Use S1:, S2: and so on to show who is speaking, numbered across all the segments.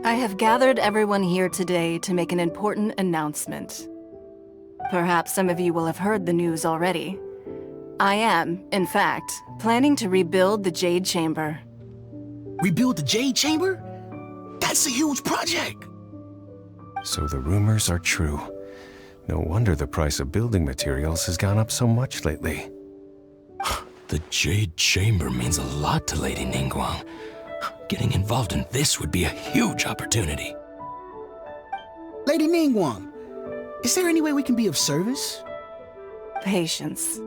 S1: I have gathered everyone here today to make an important announcement. Perhaps some of you will have heard the news already. I am, in fact, planning to rebuild the Jade Chamber.
S2: Rebuild the Jade Chamber? That's a huge project!
S3: So the rumors are true. No wonder the price of building materials has gone up so much lately.
S2: The Jade Chamber means a lot to Lady Ningguang. Getting involved in this would be a huge opportunity.
S4: Lady Ningguang, is there any way we can be of service?
S1: Patience.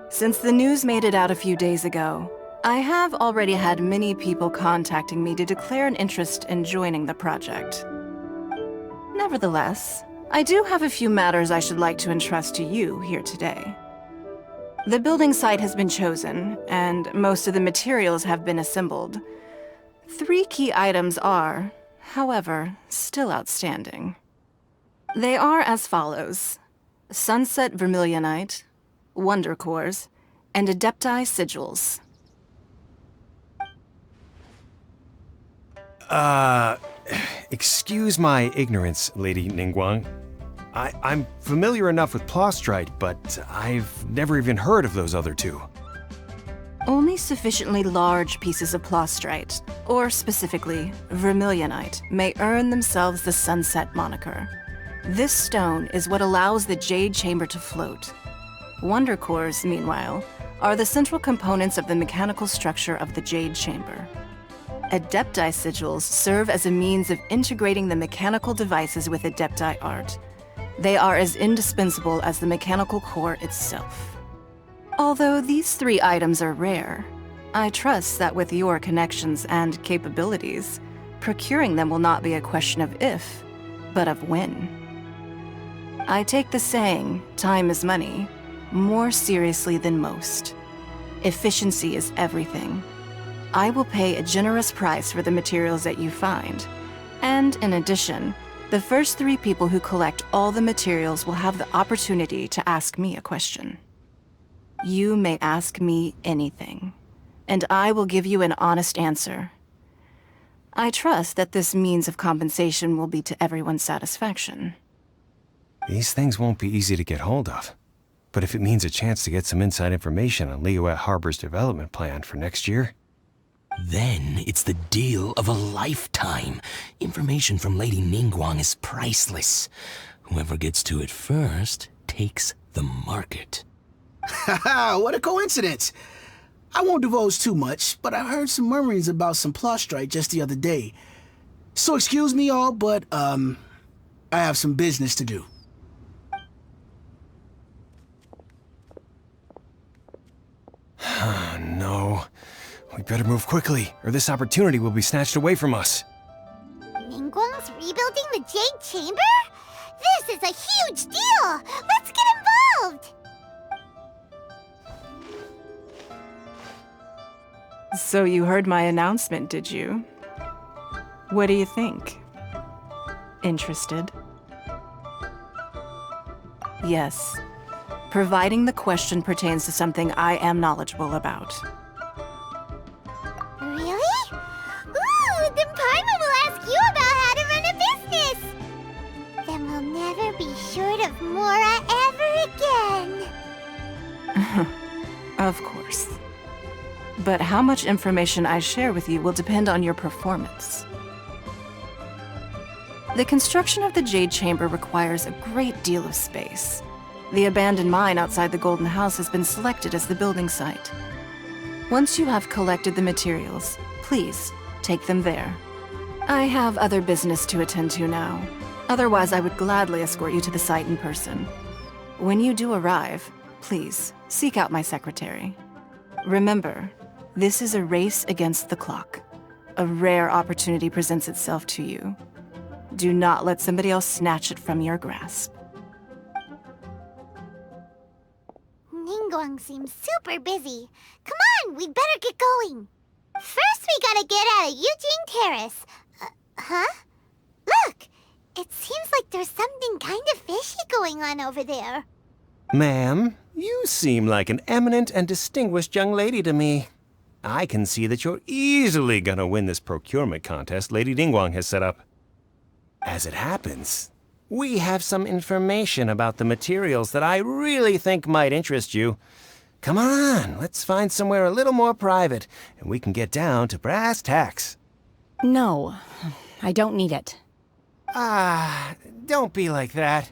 S1: Since the news made it out a few days ago, I have already had many people contacting me to declare an interest in joining the project. Nevertheless, I do have a few matters I should like to entrust to you here today. The building site has been chosen, and most of the materials have been assembled. 3 key items are, however, still outstanding. They are as follows: Sunset Vermilionite, Wonder Cores, and Adepti Sigils.
S3: Excuse my ignorance, Lady Ningguang. I'm familiar enough with Plostrite, but I've never even heard of those other 2.
S1: Only sufficiently large pieces of Plostrite, or specifically Vermilionite, may earn themselves the Sunset moniker. This stone is what allows the Jade Chamber to float. Wonder Cores, meanwhile, are the central components of the mechanical structure of the Jade Chamber. Adepti Sigils serve as a means of integrating the mechanical devices with Adepti art. They are as indispensable as the mechanical core itself. Although these 3 items are rare, I trust that with your connections and capabilities, procuring them will not be a question of if, but of when. I take the saying, time is money, more seriously than most. Efficiency is everything. I will pay a generous price for the materials that you find, and in addition, the first 3 people who collect all the materials will have the opportunity to ask me a question. You may ask me anything, and I will give you an honest answer. I trust that this means of compensation will be to everyone's satisfaction.
S3: These things won't be easy to get hold of. But if it means a chance to get some inside information on Liyue Harbor's development plan for next year...
S2: Then it's the deal of a lifetime. Information from Lady Ningguang is priceless. Whoever gets to it first takes the market.
S4: Haha, what a coincidence! I won't divulge too much, but I heard some murmurings about some Plostrite just the other day. So excuse me all, but, I have some business to do.
S3: No. We better move quickly, or this opportunity will be snatched away from us.
S5: Ningguang's rebuilding the Jade Chamber? This is a huge deal! Let's get involved!
S1: So you heard my announcement, did you? What do you think? Interested? Yes. Providing the question pertains to something I am knowledgeable about.
S5: Really? Ooh, then Paimon will ask you about how to run a business! Then we'll never be short of Mora ever again.
S1: Of course. But how much information I share with you will depend on your performance. The construction of the Jade Chamber requires a great deal of space. The abandoned mine outside the Golden House has been selected as the building site. Once you have collected the materials, please take them there. I have other business to attend to now. Otherwise, I would gladly escort you to the site in person. When you do arrive, please seek out my secretary. Remember, this is a race against the clock. A rare opportunity presents itself to you. Do not let somebody else snatch it from your grasp.
S5: Ningguang seems super busy. Come on, we'd better get going. First, we gotta get out of Eugene Terrace. Huh? Look! It seems like there's something kind of fishy going on over there.
S3: Ma'am, you seem like an eminent and distinguished young lady to me. I can see that you're easily gonna win this procurement contest Lady Ningguang has set up. As it happens, we have some information about the materials that I really think might interest you. Come on, let's find somewhere a little more private, and we can get down to brass tacks.
S6: No, I don't need it.
S3: Don't be like that.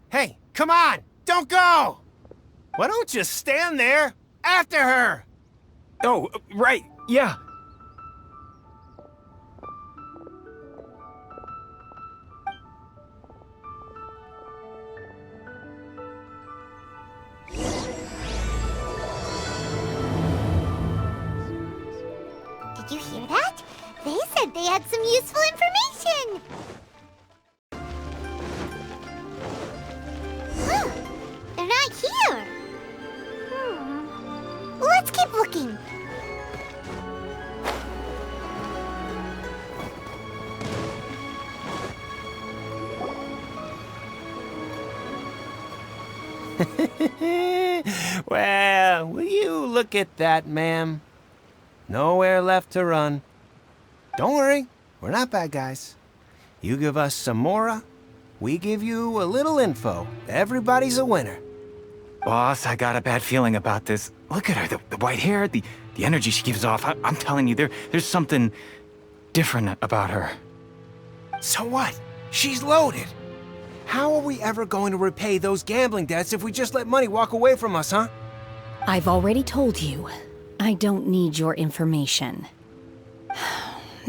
S3: Hey, come on, don't go! Why don't you stand there after her?
S7: Oh, right, yeah.
S5: Did you hear that? They said they had some useful information. Huh, they're not here. Let's keep looking.
S3: Well, will you look at that, ma'am? Nowhere left to run. Don't worry, we're not bad guys. You give us some mora, we give you a little info. Everybody's a winner.
S7: Boss, I got a bad feeling about this. Look at her, the white hair, the energy she gives off. I'm telling you, there's something different about her.
S3: So what? She's loaded. How are we ever going to repay those gambling debts if we just let money walk away from us, huh?
S6: I've already told you, I don't need your information.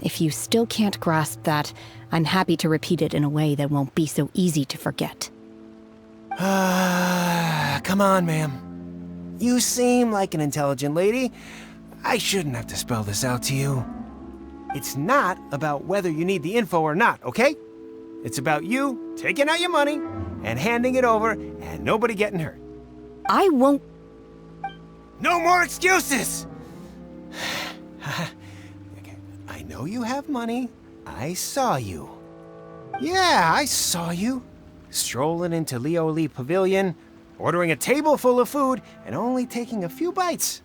S6: If you still can't grasp that, I'm happy to repeat it in a way that won't be so easy to forget.
S3: Come on, ma'am. You seem like an intelligent lady. I shouldn't have to spell this out to you. It's not about whether you need the info or not, okay? It's about you taking out your money and handing it over and nobody getting hurt.
S6: I won't.
S3: No more excuses! Okay, I know you have money. I saw you. Yeah, I saw you. Strolling into Liyue Pavilion, ordering a table full of food, and only taking a few bites.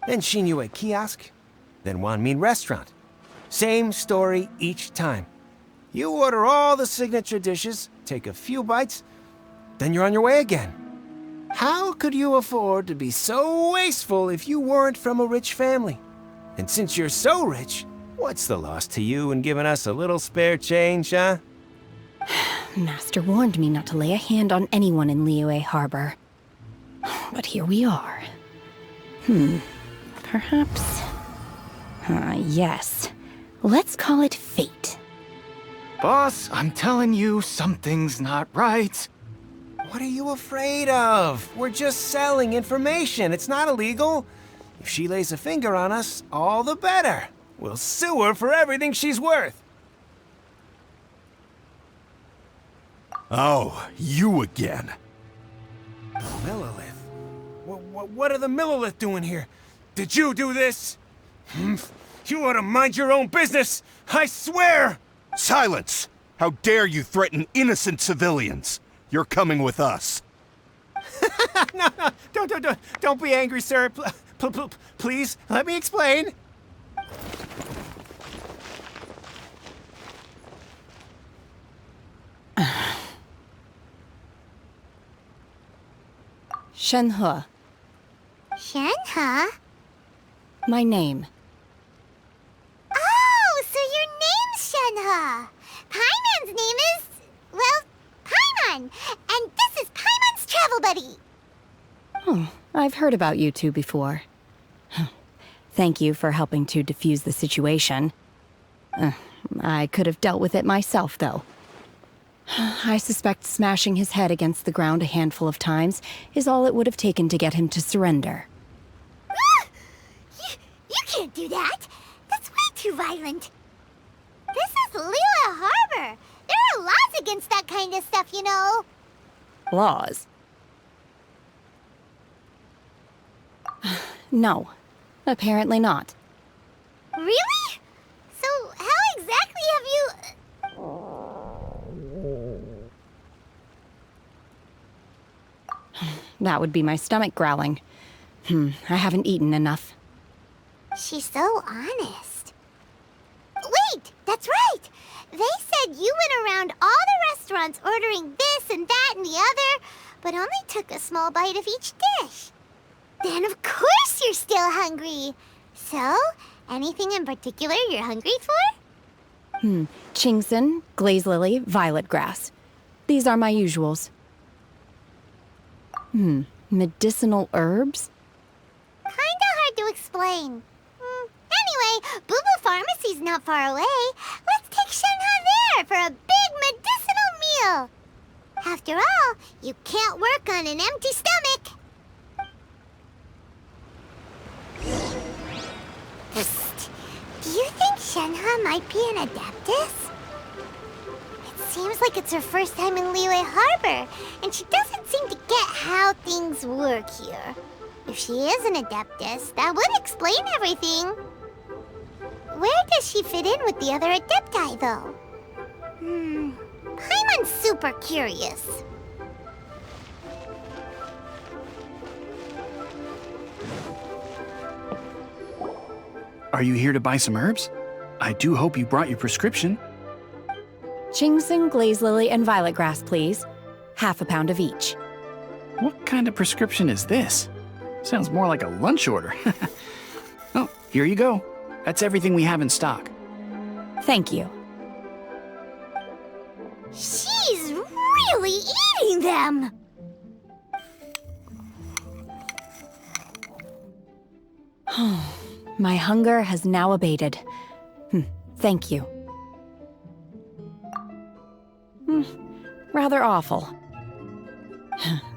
S3: Then Xinyue Kiosk, then Wanmin Restaurant. Same story each time. You order all the signature dishes, take a few bites, then you're on your way again. How could you afford to be so wasteful if you weren't from a rich family? And since you're so rich, what's the loss to you in giving us a little spare change, huh?
S6: Master warned me not to lay a hand on anyone in Liyue Harbor. But here we are. Perhaps... yes. Let's call it fate.
S7: Boss, I'm telling you, something's not right.
S3: What are you afraid of? We're just selling information. It's not illegal. If she lays a finger on us, all the better. We'll sue her for everything she's worth.
S8: Oh, you again.
S3: Millilith? What are the Millilith doing here? Did you do this? You ought to mind your own business, I swear!
S8: Silence! How dare you threaten innocent civilians? You're coming with us.
S3: No, don't be angry, sir. Please, let me explain.
S6: Shenhe,
S5: Shenhe?
S6: my name.
S5: Oh, so your name's Shenhe. Paimon's name is, well, Paimon. And this is Paimon's travel buddy.
S6: Oh, I've heard about you two before. Thank you for helping to defuse the situation. I could have dealt with it myself, though. I suspect smashing his head against the ground a handful of times is all it would have taken to get him to surrender.
S5: You can't do that. That's way too violent. This is Liyue Harbor. There are laws against that kind of stuff, you know.
S6: Laws? No, apparently not.
S5: Really? So how exactly have you...
S6: That would be my stomach growling. I haven't eaten enough.
S5: She's so honest. Wait, that's right. They said you went around all the restaurants ordering this and that and the other, but only took a small bite of each dish. Then of course you're still hungry. So, anything in particular you're hungry for?
S6: Chingson, glaze lily, violet grass. These are my usuals. Medicinal herbs?
S5: Kinda hard to explain. Anyway, Boo Boo Pharmacy's not far away. Let's take Shenhe there for a big medicinal meal. After all, you can't work on an empty stomach. Psst. Do you think Shenhe might be an Adeptus? It seems like it's her first time in Liyue Harbor, and she doesn't seem to get how things work here. If she is an Adeptus, that would explain everything. Where does she fit in with the other Adepti, though? Paimon's super curious.
S9: Are you here to buy some herbs? I do hope you brought your prescription.
S6: Chingson, glaze lily, and violet grass, please. Half a pound of each.
S9: What kind of prescription is this? Sounds more like a lunch order. Oh, here you go. That's everything we have in stock.
S6: Thank you.
S5: She's really eating them!
S6: My hunger has now abated. Thank you. Rather awful.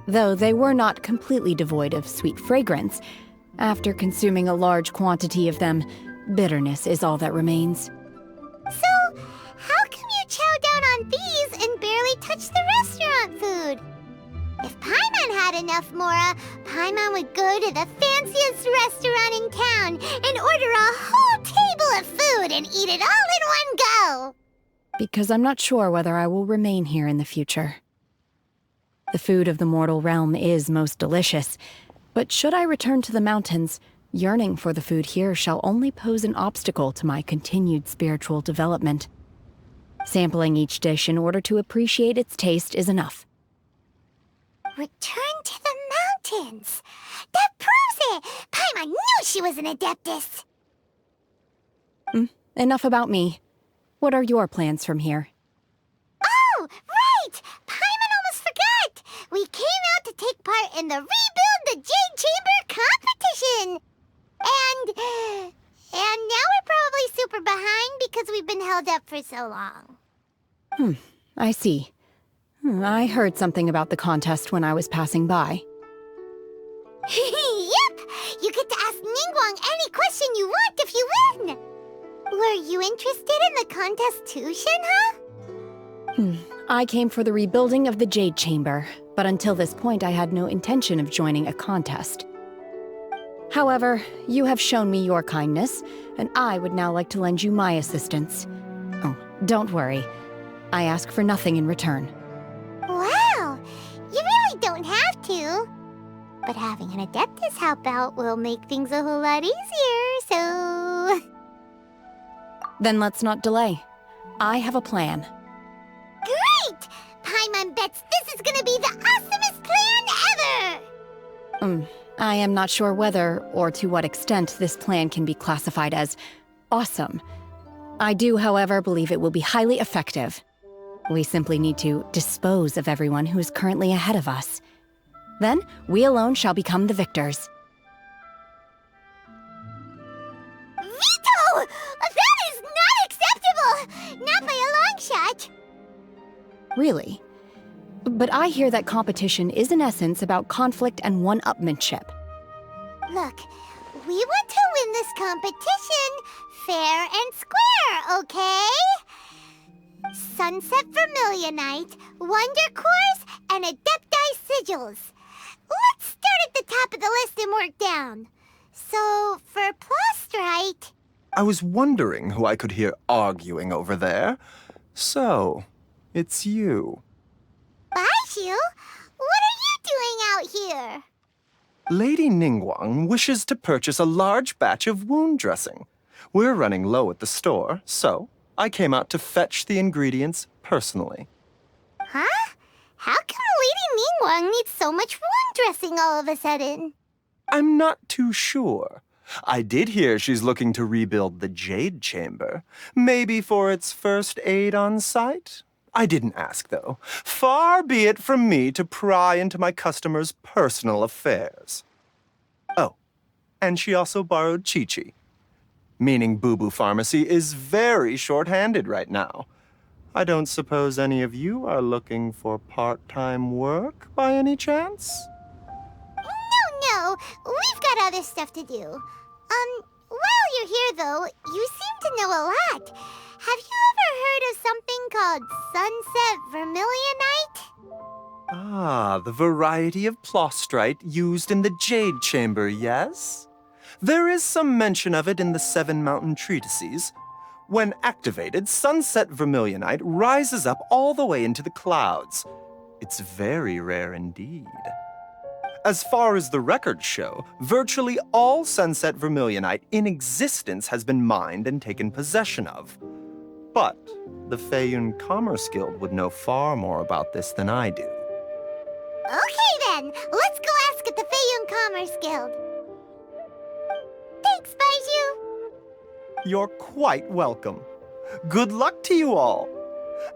S6: Though they were not completely devoid of sweet fragrance, after consuming a large quantity of them, bitterness is all that remains.
S5: So, how come you chow down on these and barely touch the restaurant food? If Paimon had enough Mora, Paimon would go to the fanciest restaurant in town and order a whole table of food and eat it all in one go.
S6: Because I'm not sure whether I will remain here in the future. The food of the mortal realm is most delicious, but should I return to the mountains, yearning for the food here shall only pose an obstacle to my continued spiritual development. Sampling each dish in order to appreciate its taste is enough.
S5: Return to the mountains! That proves it! Paimon knew she was an Adeptus!
S6: Enough about me. What are your plans from here?
S5: Oh, right! Paimon almost forgot! We came out to take part in the Rebuild the Jade Chamber competition! And now we're probably super behind because we've been held up for so long.
S6: I see. I heard something about the contest when I was passing by.
S5: Yep! You get to ask Ningguang any question you want if you win! Were you interested in the contest too, Shenhe?
S6: I came for the rebuilding of the Jade Chamber, but until this point I had no intention of joining a contest. However, you have shown me your kindness, and I would now like to lend you my assistance. Oh, don't worry. I ask for nothing in return.
S5: Wow! You really don't have to. But having an Adeptus help out will make things a whole lot easier, so...
S6: Then let's not delay. I have a plan.
S5: Great! Paimon bets this is gonna be the awesomest plan ever!
S6: I am not sure whether or to what extent this plan can be classified as awesome. I do, however, believe it will be highly effective. We simply need to dispose of everyone who is currently ahead of us. Then, we alone shall become the victors.
S5: Veto! That is not acceptable! Not by a long shot!
S6: Really? But I hear that competition is in essence about conflict and one-upmanship.
S5: Look, we want to win this competition fair and square, okay? Sunset Vermilionite, Wonder Cores, and Adepti Sigils. Let's start at the top of the list and work down. So, for Plastrite...
S10: I was wondering who I could hear arguing over there. So, it's you.
S5: Baishu? What are you doing out here?
S10: Lady Ningguang wishes to purchase a large batch of wound dressing. We're running low at the store, so I came out to fetch the ingredients personally.
S5: Huh? How come Lady Ningguang needs so much wound dressing all of a sudden?
S10: I'm not too sure. I did hear she's looking to rebuild the Jade Chamber. Maybe for its first aid on site? I didn't ask, though. Far be it from me to pry into my customers' personal affairs. Oh, and she also borrowed Chi-Chi. Meaning Boo Boo Pharmacy is very short-handed right now. I don't suppose any of you are looking for part-time work by any chance?
S5: No, we've got other stuff to do. While you're here though, you seem to know a lot. Have you ever heard of something called Sunset Vermilionite?
S10: Ah, the variety of plostrite used in the Jade Chamber, yes? There is some mention of it in the Seven Mountain Treatises. When activated, Sunset Vermilionite rises up all the way into the clouds. It's very rare indeed. As far as the records show, virtually all Sunset Vermilionite in existence has been mined and taken possession of. But the Feiyun Commerce Guild would know far more about this than I do.
S5: Okay then, let's go ask at the Feiyun Commerce Guild. Thanks, Baiju.
S10: You're quite welcome. Good luck to you all.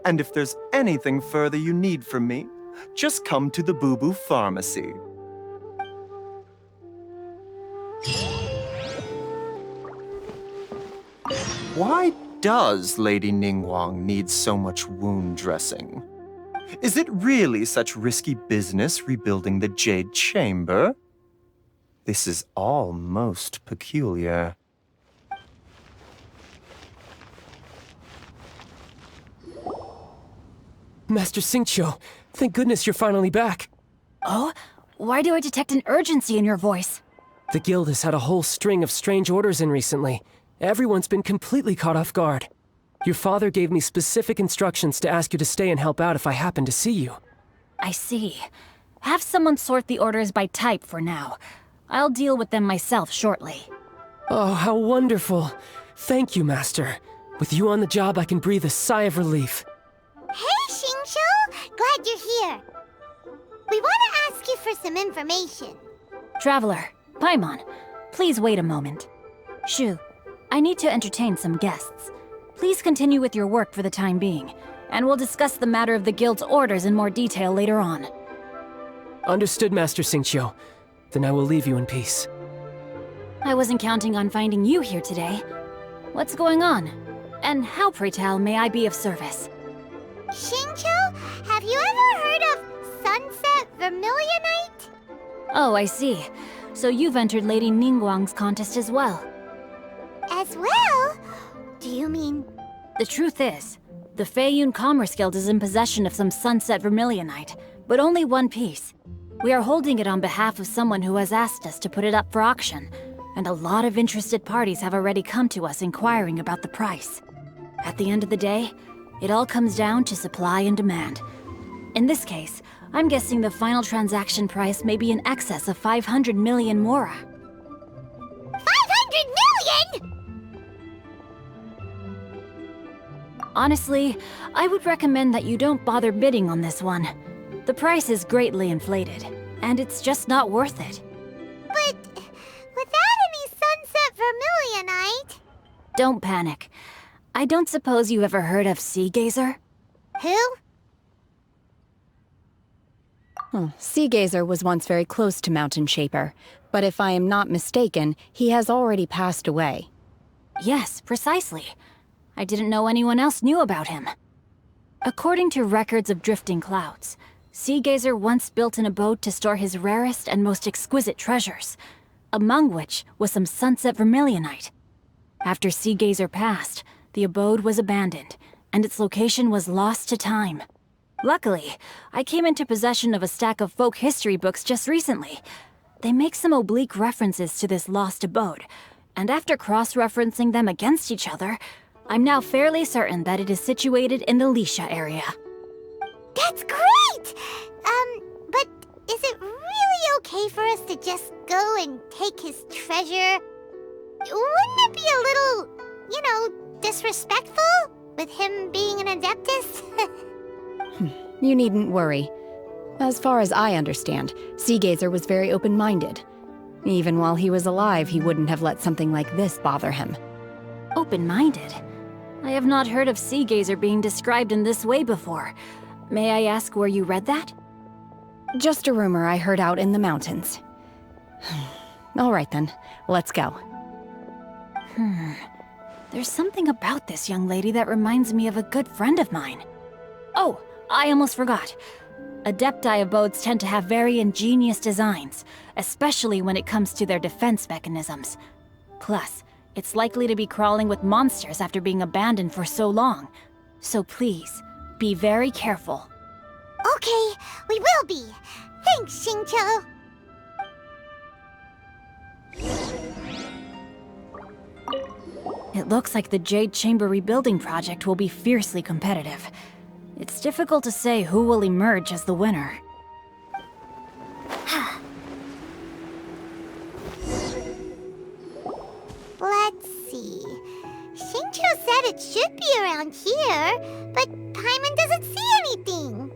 S10: And if there's anything further you need from me, just come to the Boo Boo Pharmacy. Why does Lady Ningguang need so much wound dressing? Is it really such risky business rebuilding the Jade Chamber? This is all most peculiar.
S11: Master Xingqiu, thank goodness you're finally back.
S6: Oh? Why do I detect an urgency in your voice?
S11: The guild has had a whole string of strange orders in recently. Everyone's been completely caught off guard. Your father gave me specific instructions to ask you to stay and help out if I happen to see you.
S6: I see. Have someone sort the orders by type for now. I'll deal with them myself shortly.
S11: Oh, how wonderful. Thank you, Master. With you on the job, I can breathe a sigh of relief.
S5: Hey, Xingqiu! Glad you're here. We want to ask you for some information.
S6: Traveler, Paimon, please wait a moment. Shu, I need to entertain some guests. Please continue with your work for the time being, and we'll discuss the matter of the guild's orders in more detail later on.
S11: Understood, Master Xingqiu. Then I will leave you in peace.
S6: I wasn't counting on finding you here today. What's going on? And how, pray tell, may I be of service?
S5: Xingqiu, have you ever heard of Sunset Vermilionite?
S6: Oh, I see. So you've entered Lady Ningguang's contest as well.
S5: As well? Do you mean...
S6: The truth is, the Feiyun Commerce Guild is in possession of some Sunset Vermilionite, but only one piece. We are holding it on behalf of someone who has asked us to put it up for auction, and a lot of interested parties have already come to us inquiring about the price. At the end of the day, it all comes down to supply and demand. In this case, I'm guessing the final transaction price may be in excess of 500 million mora.
S5: 500 million?!
S6: Honestly, I would recommend that you don't bother bidding on this one. The price is greatly inflated, and it's just not worth it.
S5: But without any Sunset Vermilionite...
S6: Don't panic. I don't suppose you ever heard of Sea Gazer?
S5: Who?
S6: Sea Gazer was once very close to Mountain Shaper, but if I am not mistaken, he has already passed away. Yes, precisely. I didn't know anyone else knew about him. According to records of drifting clouds, Sea Gazer once built an abode to store his rarest and most exquisite treasures, among which was some Sunset Vermilionite. After Sea Gazer passed, the abode was abandoned, and its location was lost to time. Luckily, I came into possession of a stack of folk history books just recently. They make some oblique references to this lost abode, and after cross-referencing them against each other, I'm now fairly certain that it is situated in the Liyue area.
S5: That's great! But is it really okay for us to just go and take his treasure? Wouldn't it be a little, disrespectful? with him being an Adeptus?
S6: You needn't worry. As far as I understand, Seagazer was very open-minded. Even while he was alive, he wouldn't have let something like this bother him.
S12: Open-minded? I have not heard of Seagazer being described in this way before. May I ask where you read that?
S6: Just a rumor I heard out in the mountains. All right then, let's go.
S12: There's something about this young lady that reminds me of a good friend of mine. Oh, I almost forgot. Adepti abodes tend to have very ingenious designs, especially when it comes to their defense mechanisms. Plus, it's likely to be crawling with monsters after being abandoned for so long. So please, be very careful.
S5: Okay, we will be. Thanks, Xingqiu.
S12: It looks like the Jade Chamber rebuilding project will be fiercely competitive. It's difficult to say who will emerge as the winner.
S5: Let's see. Xingqiu said it should be around here, but Paimon doesn't see anything.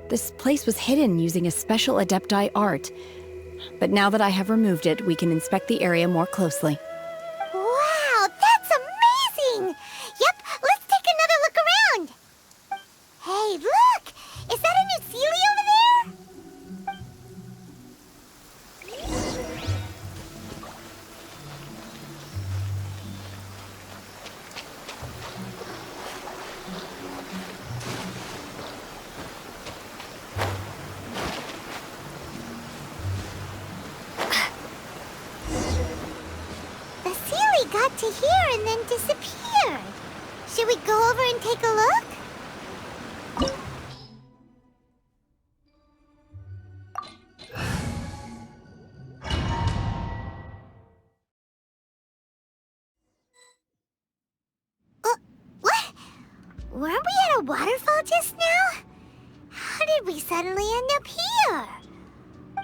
S6: This place was hidden using a special Adepti art. But now that I have removed it, we can inspect the area more closely.
S5: Wow, that's amazing! Yep, let's take another look around. Hey, look! Is that a new Sealy over there? The Sealy got to here and then disappeared. Should we go over and take a look? What? Weren't we at a waterfall just now? How did we suddenly end up here?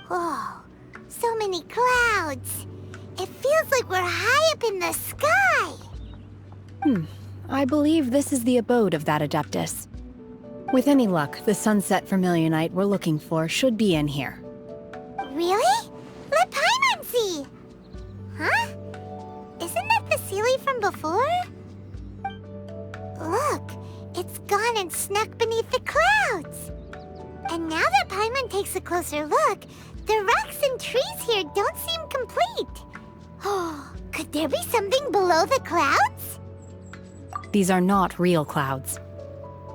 S5: Oh, so many clouds. It feels like we're high up in the sky.
S6: I believe this is the abode of that Adeptus. With any luck, the sunset vermilionite we're looking for should be in here.
S5: Really? Let Paimon see. Huh? Isn't that the Sealy from before? Look, it's gone and snuck beneath the clouds. And now that Paimon takes a closer look, the rocks and trees here don't seem complete. Oh, could there be something below the clouds?
S6: These are not real clouds.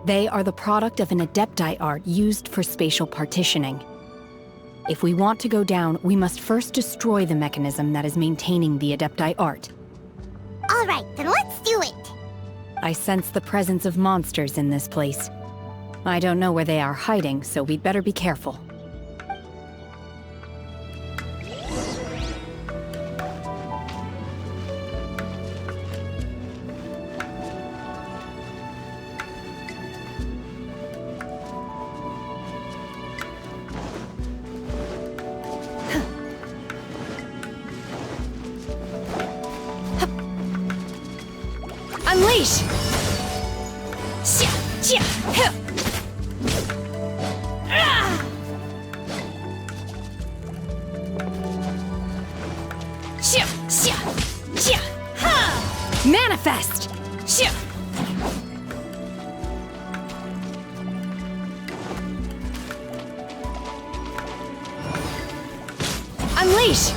S6: They are the product of an Adepti art used for spatial partitioning. If we want to go down, we must first destroy the mechanism that is maintaining the Adepti art.
S5: All right, then let's do it.
S6: I sense the presence of monsters in this place. I don't know where they are hiding, so we'd better be careful. Unleash! Manifest! Unleash!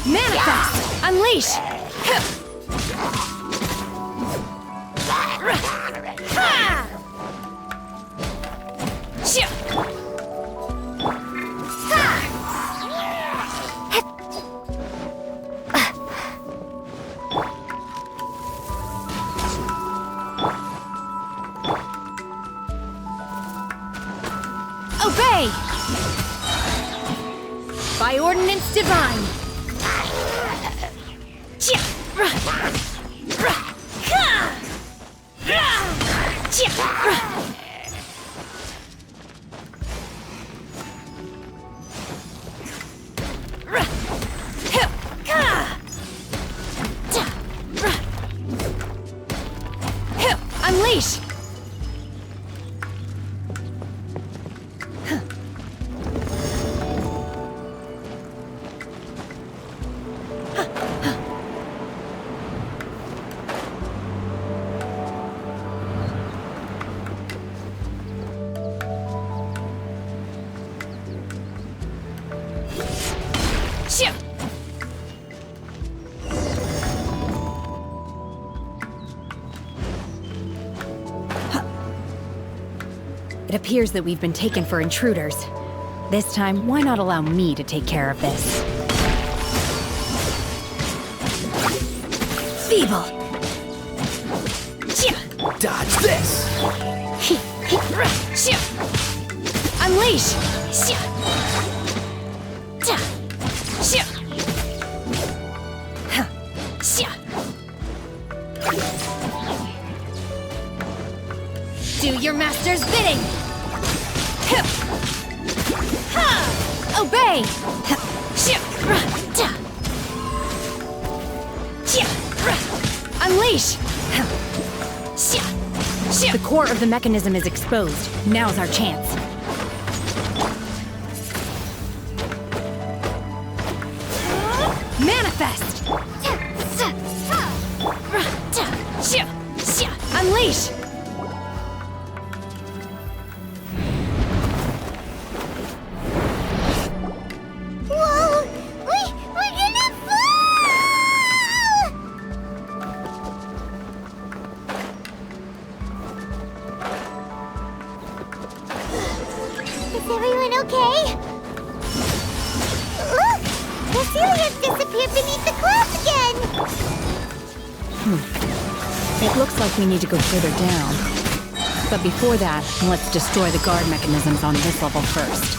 S6: Manifest! Unleash!
S12: Obey! By ordinance divine! Unleash!
S6: It appears that we've been taken for intruders. This time, why not allow me to take care of this?
S12: Feeble!
S11: Dodge this!
S12: Unleash! Do your master's bidding! Obey! Unleash!
S6: The core of the mechanism is exposed. Now's our chance.
S12: Manifest! Unleash!
S5: Whoa! We're gonna fall! Is everyone okay? Look! The ceiling has disappeared beneath the clouds again!
S6: It looks like we need to go further down. But before that, let's destroy the guard mechanisms on this level first.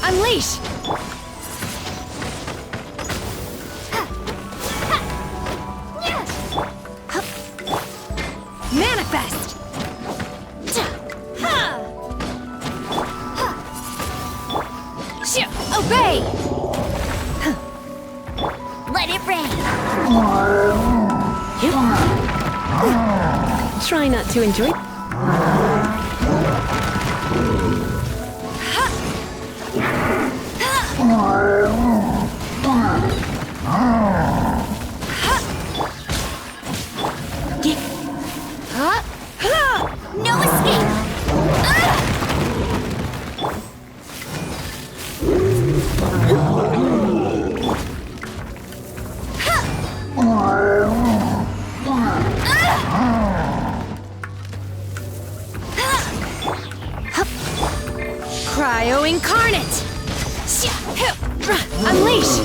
S12: Unleash! Manifest! Obey!
S5: Let it rain!
S6: Try not to enjoy.
S5: No escape!
S12: Cryo incarnate! Unleash!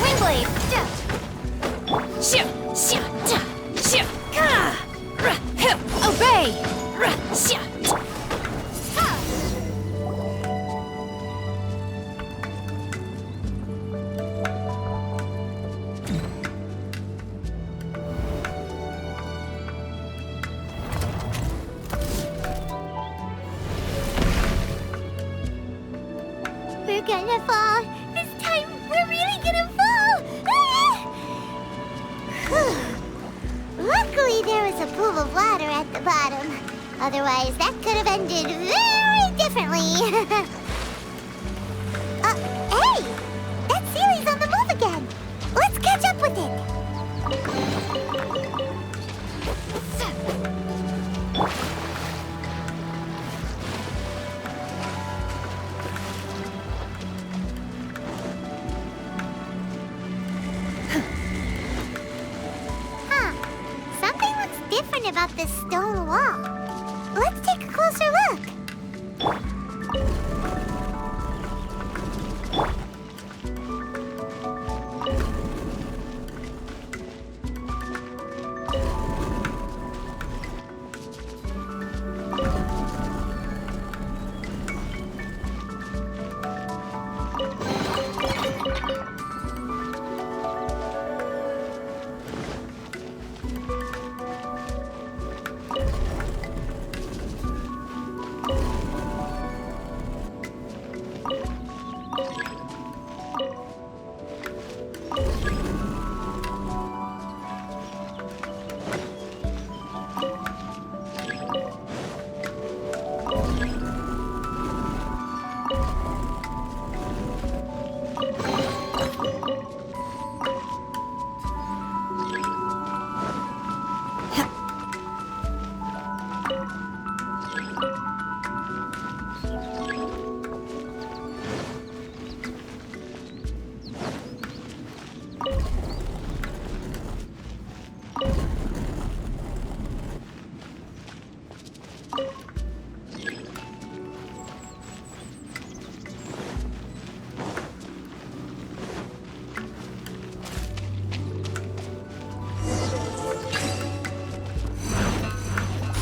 S5: Windblade!
S12: Obey!
S5: gonna fall. This time, we're really gonna fall. Luckily, there was a pool of water at the bottom. Otherwise, that could have ended very differently. Hey! That Sealy's on the move again. Let's catch up with it. Something looks different about this stone wall. Let's take a closer look.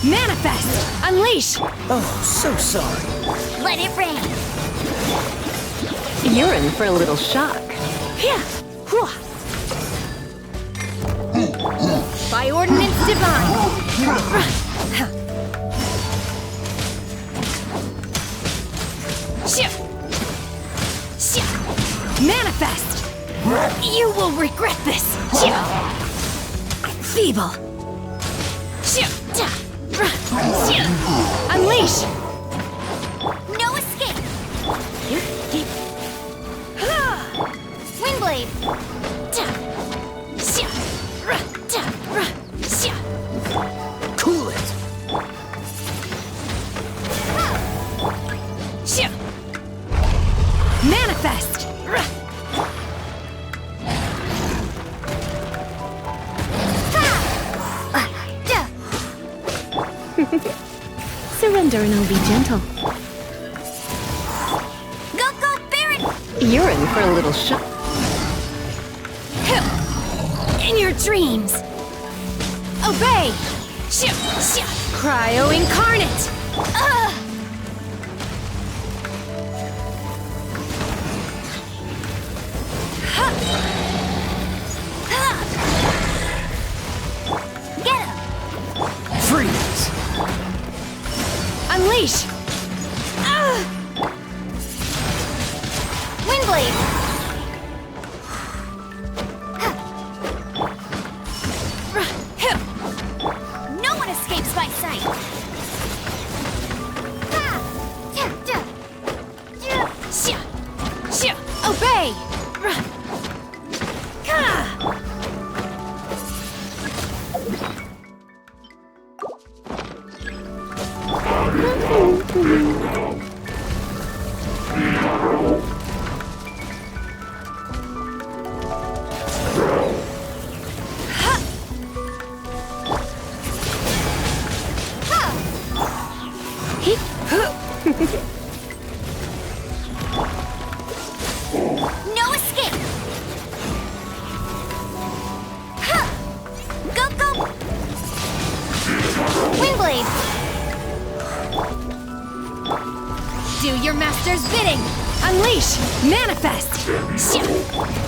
S6: Manifest! Unleash!
S13: Oh, so sorry.
S5: Let it rain.
S6: You're in for a little shock. Yeah. By ordinance divine. Manifest! You will regret this! Feeble! Unleash!
S5: No escape. Windblade.
S13: Cool it.
S6: Manifest! Surrender and I'll be gentle.
S5: Go, Baron!
S6: You're in for a little shock. In your dreams! Obey! Cryo incarnate!
S5: Get him!
S13: Freeze.
S6: Unleash!
S5: Windblade! No one escapes my sight!
S6: Obey!
S5: No escape! Go! Windblade!
S6: Do your master's bidding! Unleash! Manifest!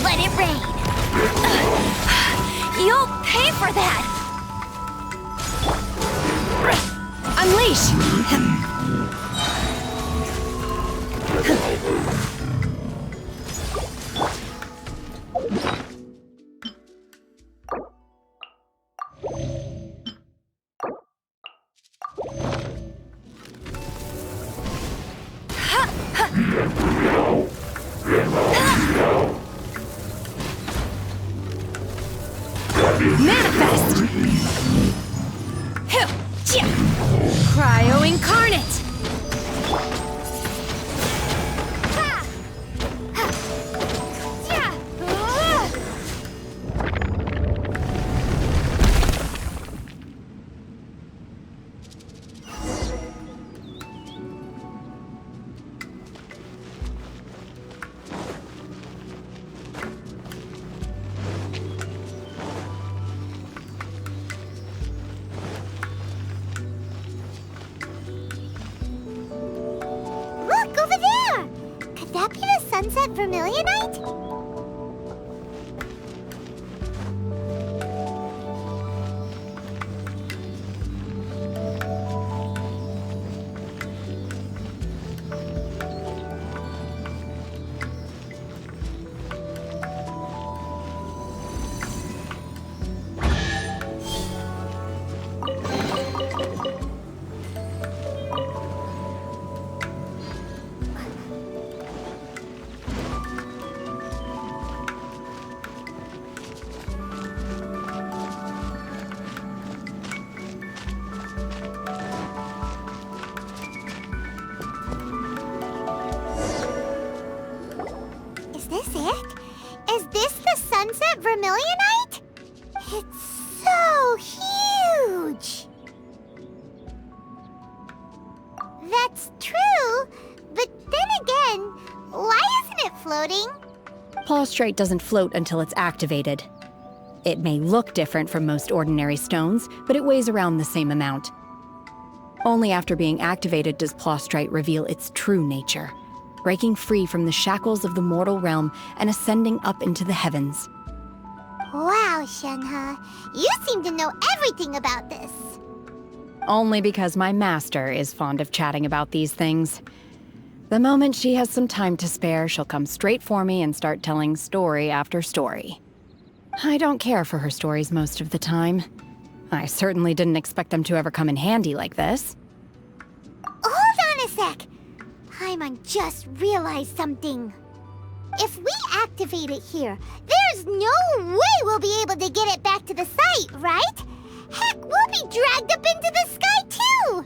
S5: Let it rain! You'll pay for that!
S6: Unleash!
S14: Manifest! Cryo incarnate!
S5: Look, over there! Could that be the sunset vermilionite? Is this it? Is this the sunset vermilionite? It's so huge! That's true, but then again, why isn't it floating?
S6: Plaustrite doesn't float until it's activated. It may look different from most ordinary stones, but it weighs around the same amount. Only after being activated does Plaustrite reveal its true nature, breaking free from the shackles of the mortal realm and ascending up into the heavens.
S5: Wow, Shenhe, you seem to know everything about this.
S6: Only because my master is fond of chatting about these things. The moment she has some time to spare, she'll come straight for me and start telling story after story. I don't care for her stories most of the time. I certainly didn't expect them to ever come in handy like this.
S5: Hold on a sec. Paimon just realized something. If we activate it here, there's no way we'll be able to get it back to the site, right? Heck, we'll be dragged up into the sky too!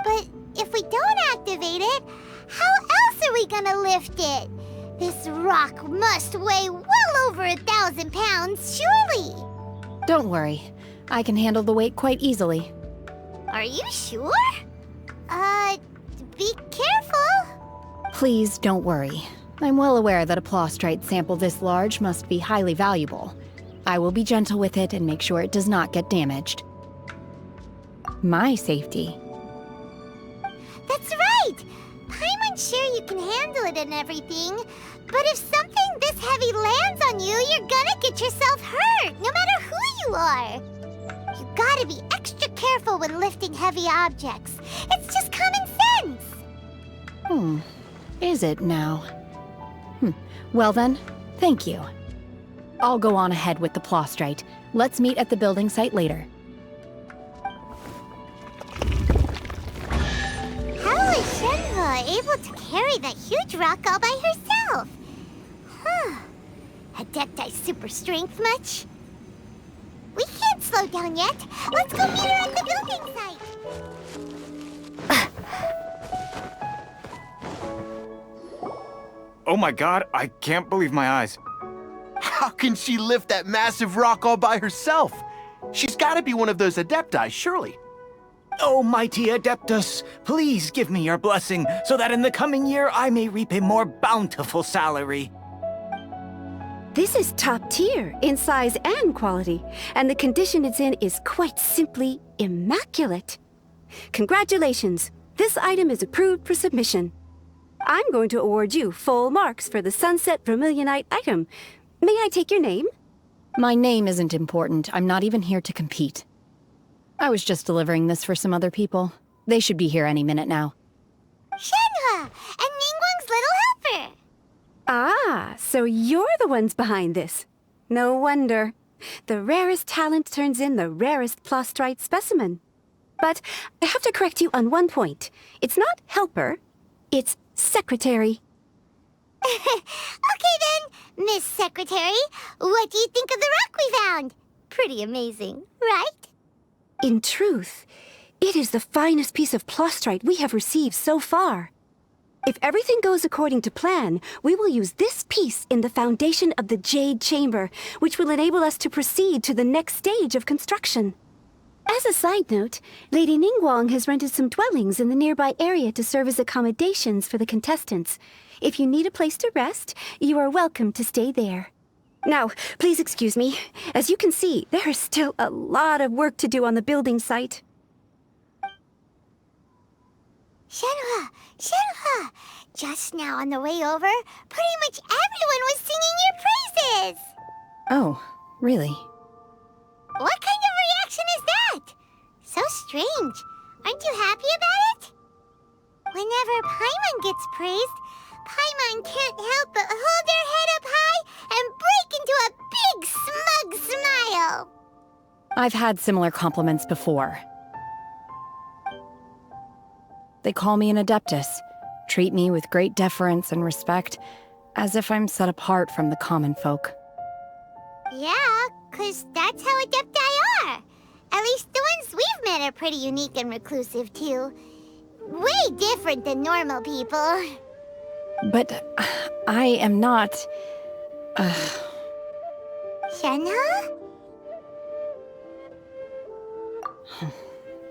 S5: But if we don't activate it, how else are we gonna lift it? This rock must weigh well over 1,000 pounds, surely!
S6: Don't worry. I can handle the weight quite easily.
S5: Are you sure? Be careful!
S6: Please don't worry. I'm well aware that a Plaustrite sample this large must be highly valuable. I will be gentle with it and make sure it does not get damaged. My safety.
S5: That's right! Paimon's sure you can handle it and everything, but if something this heavy lands on you, you're gonna get yourself hurt, no matter who you are. You gotta be extra careful when lifting heavy objects. It's just common sense!
S6: Is it now? Well then, thank you. I'll go on ahead with the Plaustrite. Let's meet at the building site later.
S5: How is Shenhe able to carry that huge rock all by herself? Adepti super strength much? We can't slow down yet. Let's go meet her at the building site.
S7: Oh my god, I can't believe my eyes.
S8: How can she lift that massive rock all by herself? She's gotta be one of those Adepti, surely.
S7: Oh, mighty Adeptus, please give me your blessing so that in the coming year I may reap a more bountiful salary.
S15: This is top tier in size and quality, and the condition it's in is quite simply immaculate. Congratulations! This item is approved for submission. I'm going to award you full marks for the Sunset Vermilionite item. May I take your name?
S6: My name isn't important. I'm not even here to compete. I was just delivering this for some other people. They should be here any minute now.
S5: Shenhe! And Ningguang's little helper!
S15: Ah, so you're the ones behind this. No wonder. The rarest talent turns in the rarest Plaustrite specimen. But I have to correct you on one point. It's not helper, it's secretary.
S5: Okay then, Miss Secretary, what do you think of the rock we found? Pretty amazing, right?
S15: In truth, it is the finest piece of plastrite we have received so far. If everything goes according to plan, we will use this piece in the foundation of the Jade Chamber, which will enable us to proceed to the next stage of construction. As a side note, Lady Ningguang has rented some dwellings in the nearby area to serve as accommodations for the contestants. If you need a place to rest, you are welcome to stay there. Now, please excuse me. As you can see, there is still a lot of work to do on the building site.
S5: Shenhua! Shenhua! Just now on the way over, pretty much everyone was singing your praises!
S6: Oh, really?
S5: What kind of reaction is that? So strange. Aren't you happy about it? Whenever Paimon gets praised, Paimon can't help but hold their head up high and break into a big smug smile.
S6: I've had similar compliments before. They call me an adeptus, treat me with great deference and respect, as if I'm set apart from the common folk.
S5: Yeah, 'cause that's how adepti are. At least the ones we've met are pretty unique and reclusive, too. Way different than normal people.
S6: But I am not...
S5: Shenhe?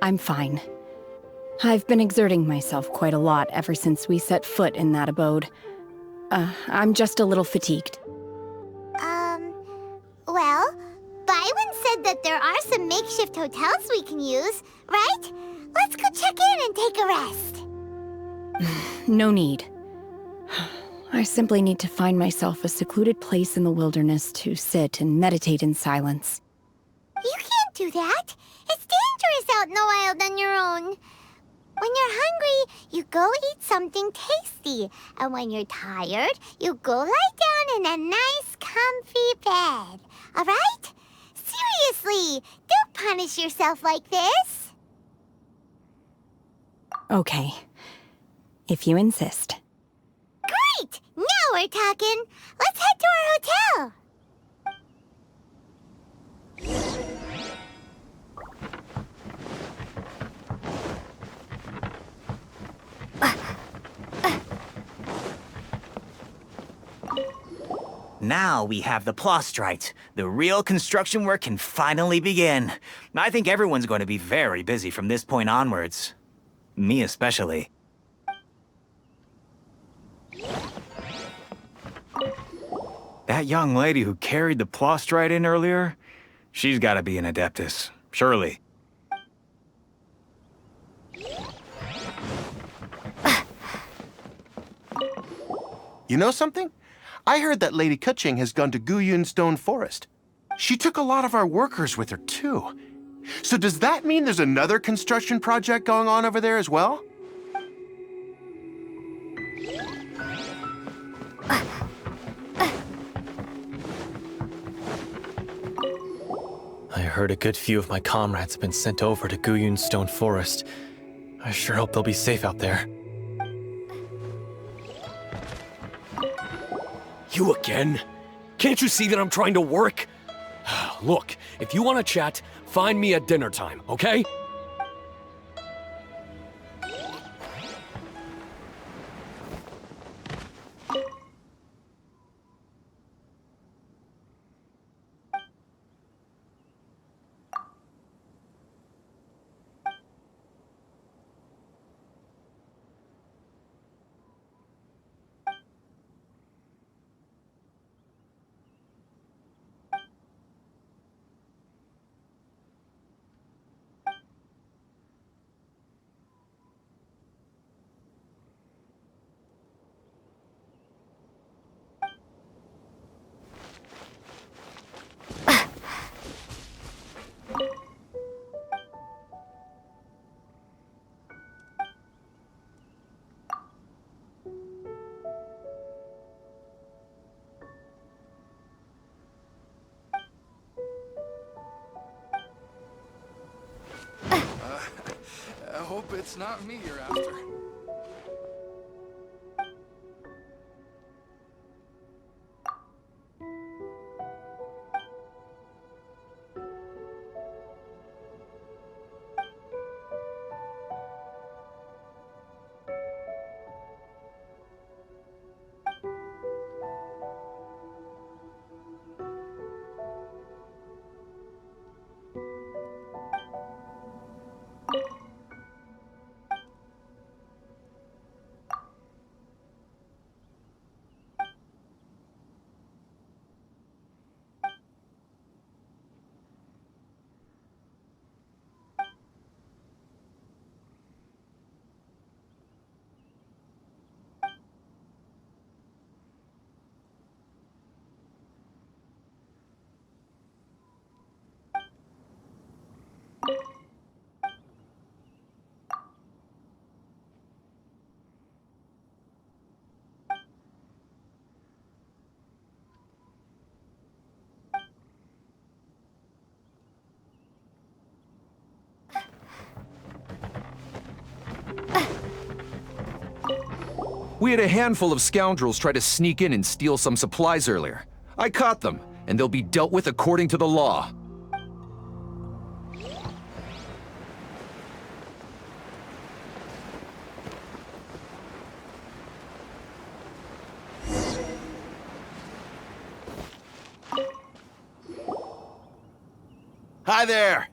S6: I'm fine. I've been exerting myself quite a lot ever since we set foot in that abode. I'm just a little fatigued.
S5: Well, Byron said that there are some makeshift hotels we can use, right? Let's go check in and take a rest.
S6: No need. I simply need to find myself a secluded place in the wilderness to sit and meditate in silence.
S5: You can't do that. It's dangerous out in the wild on your own. When you're hungry, you go eat something tasty. And when you're tired, you go lie down in a nice, comfy bed. All right? Seriously, don't punish yourself like this.
S6: Okay. If you insist.
S5: Great! Now we're talking. Let's head to our hotel.
S7: Now we have the plastrite. The real construction work can finally begin. I think everyone's going to be very busy from this point onwards. Me especially. That young lady who carried the plastrite in earlier, she's got to be an adeptus, surely.
S8: You know something? I heard that Lady Keqing has gone to Guyun Stone Forest. She took a lot of our workers with her, too. So does that mean there's another construction project going on over there as well?
S16: I heard a good few of my comrades have been sent over to Guyun Stone Forest. I sure hope they'll be safe out there.
S11: You again? Can't you see that I'm trying to work? Look, if you want to chat, find me at dinner time, okay?
S17: I hope it's not me you're after.
S18: We had a handful of scoundrels try to sneak in and steal some supplies earlier. I caught them, and they'll be dealt with according to the law.
S8: Hi there!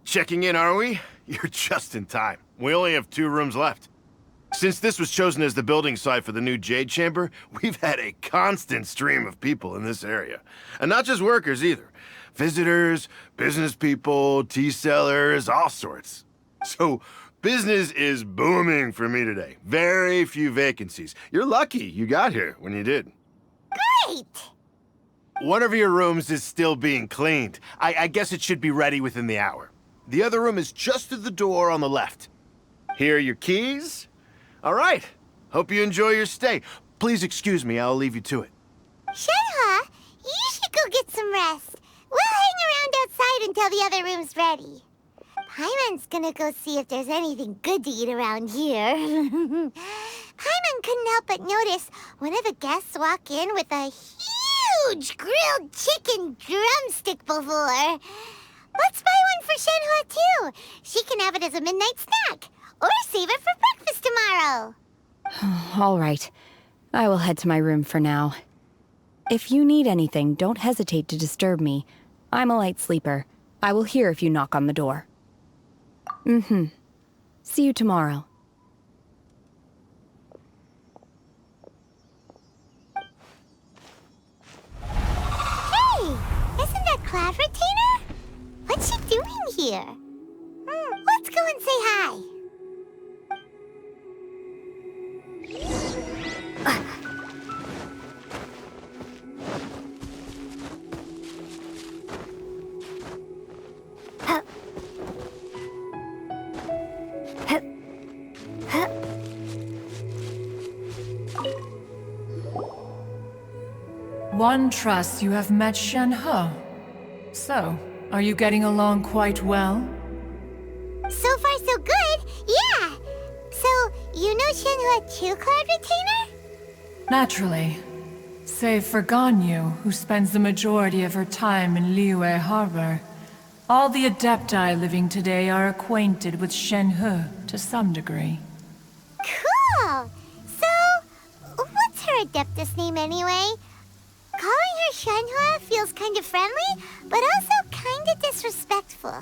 S8: Checking in, are we? You're just in time. We only have 2 rooms left. Since this was chosen as the building site for the new Jade Chamber, we've had a constant stream of people in this area. And not just workers either. Visitors, business people, tea sellers, all sorts. So, business is booming for me today. Very few vacancies. You're lucky you got here when you did.
S5: Great!
S8: One of your rooms is still being cleaned. I guess it should be ready within the hour. The other room is just through the door on the left. Here are your keys. All right. Hope you enjoy your stay. Please excuse me, I'll leave you to it.
S5: Shenhe, you should go get some rest. We'll hang around outside until the other room's ready. Paimon's gonna go see if there's anything good to eat around here. Paimon couldn't help but notice one of the guests walk in with a huge grilled chicken drumstick before. Let's buy one for Shenhe too. She can have it as a midnight snack. Or save it for breakfast tomorrow.
S6: All right. I will head to my room for now. If you need anything, don't hesitate to disturb me. I'm a light sleeper. I will hear if you knock on the door. See you tomorrow.
S5: Hey! Isn't that Cloud Retainer? What's she doing here? Let's go and say hi.
S19: One trusts you have met Shenhe. So, are you getting along quite well?
S5: So far, so good. Yeah. So, you know Shenhe too, Cloud Retainer?
S19: Naturally. Save for Ganyu, who spends the majority of her time in Liyue Harbor. All the Adepti living today are acquainted with Shenhe to some degree.
S5: Cool. So, what's her Adeptus name anyway? Calling her Shenhe feels kind of friendly, but also kind of disrespectful.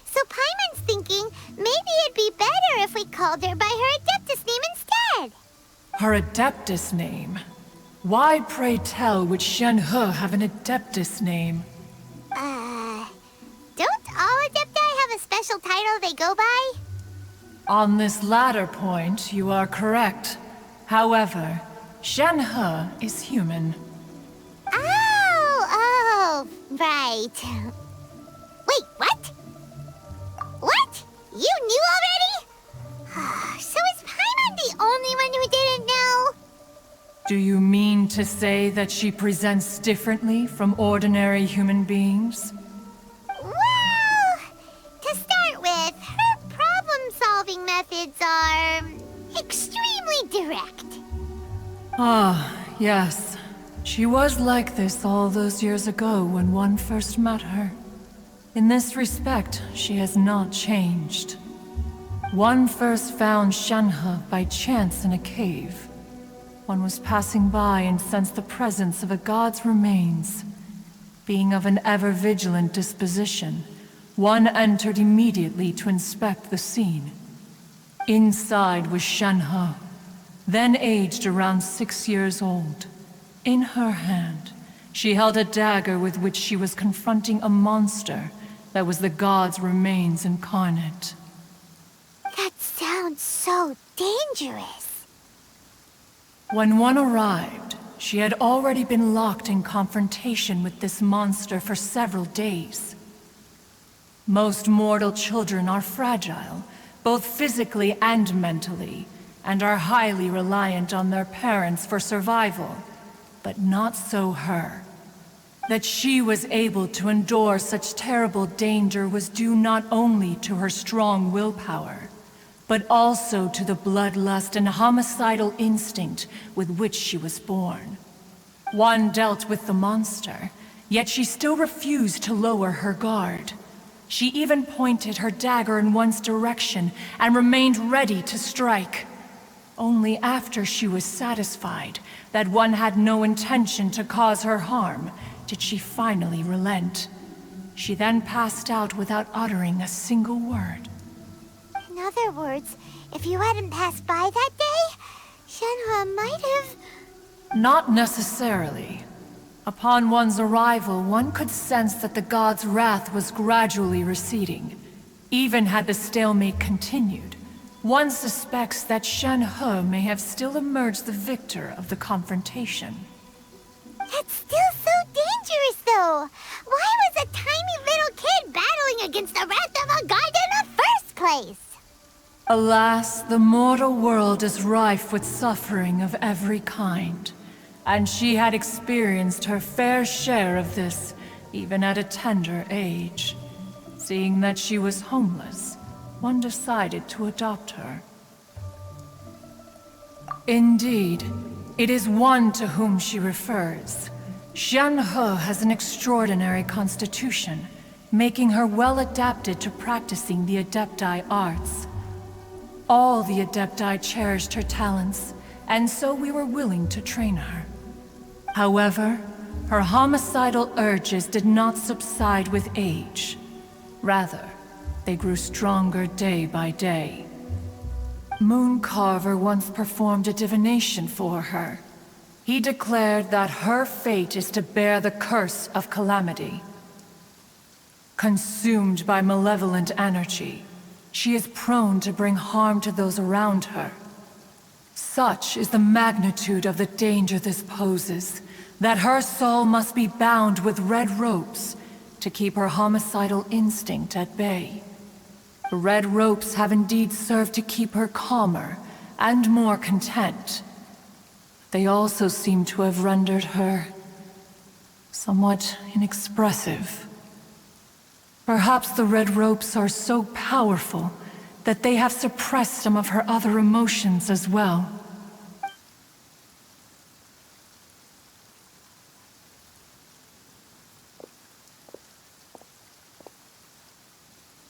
S5: So Paimon's thinking maybe it'd be better if we called her by her Adeptus name instead.
S19: Her Adeptus name? Why, pray tell, would Shenhe have an Adeptus name?
S5: Don't all Adepti have a special title they go by?
S19: On this latter point, you are correct. However, Shenhe is human.
S5: Oh, right. Wait, what? What? You knew already? So is Paimon the only one who didn't know?
S19: Do you mean to say that she presents differently from ordinary human beings?
S5: Well, to start with, her problem-solving methods are extremely direct.
S19: Ah, yes. She was like this all those years ago when one first met her. In this respect, she has not changed. One first found Shenhe by chance in a cave. One was passing by and sensed the presence of a god's remains. Being of an ever-vigilant disposition, one entered immediately to inspect the scene. Inside was Shenhe, then aged around 6 years old. In her hand, she held a dagger with which she was confronting a monster that was the god's remains incarnate.
S5: That sounds so dangerous.
S19: When one arrived, she had already been locked in confrontation with this monster for several days. Most mortal children are fragile, both physically and mentally, and are highly reliant on their parents for survival. But not so her. That she was able to endure such terrible danger was due not only to her strong willpower, but also to the bloodlust and homicidal instinct with which she was born. One dealt with the monster, yet she still refused to lower her guard. She even pointed her dagger in one's direction and remained ready to strike. Only after she was satisfied that one had no intention to cause her harm did she finally relent. She then passed out without uttering a single word.
S5: In other words, if you hadn't passed by that day, Shenhe might have...
S19: Not necessarily. Upon one's arrival, one could sense that the god's wrath was gradually receding. Even had the stalemate continued, one suspects that Shenhe may have still emerged the victor of the confrontation.
S5: That's still so dangerous, though! Why was a tiny little kid battling against the wrath of a god in the first place?
S19: Alas, the mortal world is rife with suffering of every kind. And she had experienced her fair share of this, even at a tender age. Seeing that she was homeless, one decided to adopt her. Indeed, it is one to whom she refers. Shenhe has an extraordinary constitution, making her well adapted to practicing the Adepti arts. All the Adepti cherished her talents, and so we were willing to train her. However, her homicidal urges did not subside with age. Rather, they grew stronger day by day. Mooncarver once performed a divination for her. He declared that her fate is to bear the curse of calamity. Consumed by malevolent energy, she is prone to bring harm to those around her. Such is the magnitude of the danger this poses, that her soul must be bound with red ropes to keep her homicidal instinct at bay. The red ropes have indeed served to keep her calmer and more content. They also seem to have rendered her somewhat inexpressive. Perhaps the red ropes are so powerful that they have suppressed some of her other emotions as well.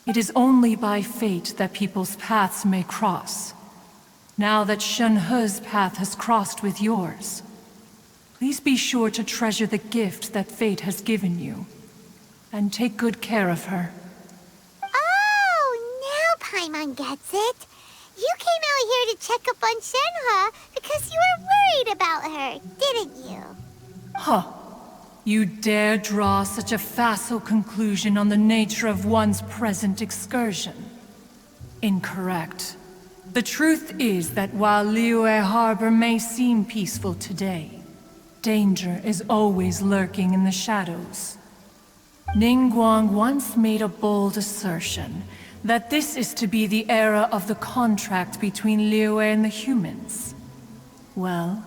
S19: It is only by fate that people's paths may cross. Now that Shenhe's path has crossed with yours, please be sure to treasure the gift that fate has given you, and take good care of her.
S5: Oh, now Paimon gets it. You came out here to check up on Shenhe because you were worried about her, didn't you?
S19: Huh. You dare draw such a facile conclusion on the nature of one's present excursion? Incorrect. The truth is that while Liyue Harbor may seem peaceful today, danger is always lurking in the shadows. Ningguang once made a bold assertion that this is to be the era of the contract between Liyue and the humans. Well,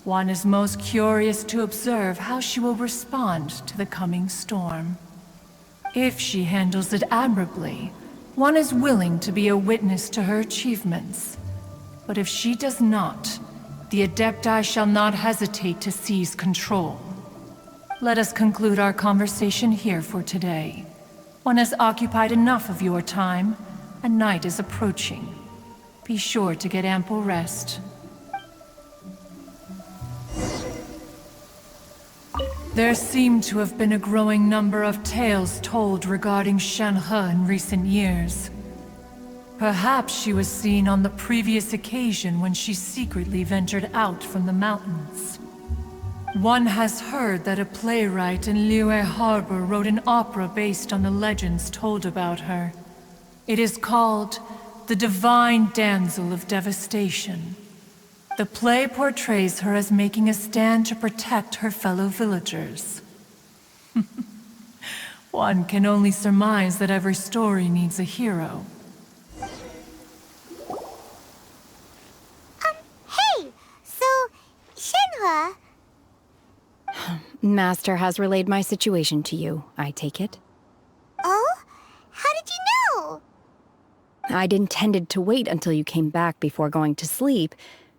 S19: one is most curious to observe how she will respond to the coming storm. If she handles it admirably, one is willing to be a witness to her achievements. But if she does not, the Adepti shall not hesitate to seize control. Let us conclude our conversation here for today. One has occupied enough of your time, and night is approaching. Be sure to get ample rest. There seem to have been a growing number of tales told regarding Shenhe in recent years. Perhaps she was seen on the previous occasion when she secretly ventured out from the mountains. One has heard that a playwright in Liyue Harbor wrote an opera based on the legends told about her. It is called The Divine Damsel of Devastation. The play portrays her as making a stand to protect her fellow villagers. One can only surmise that every story needs a hero.
S5: Hey! So, Shenhe...
S6: Master has relayed my situation to you, I take it?
S5: Oh? How did you know?
S6: I'd intended to wait until you came back before going to sleep,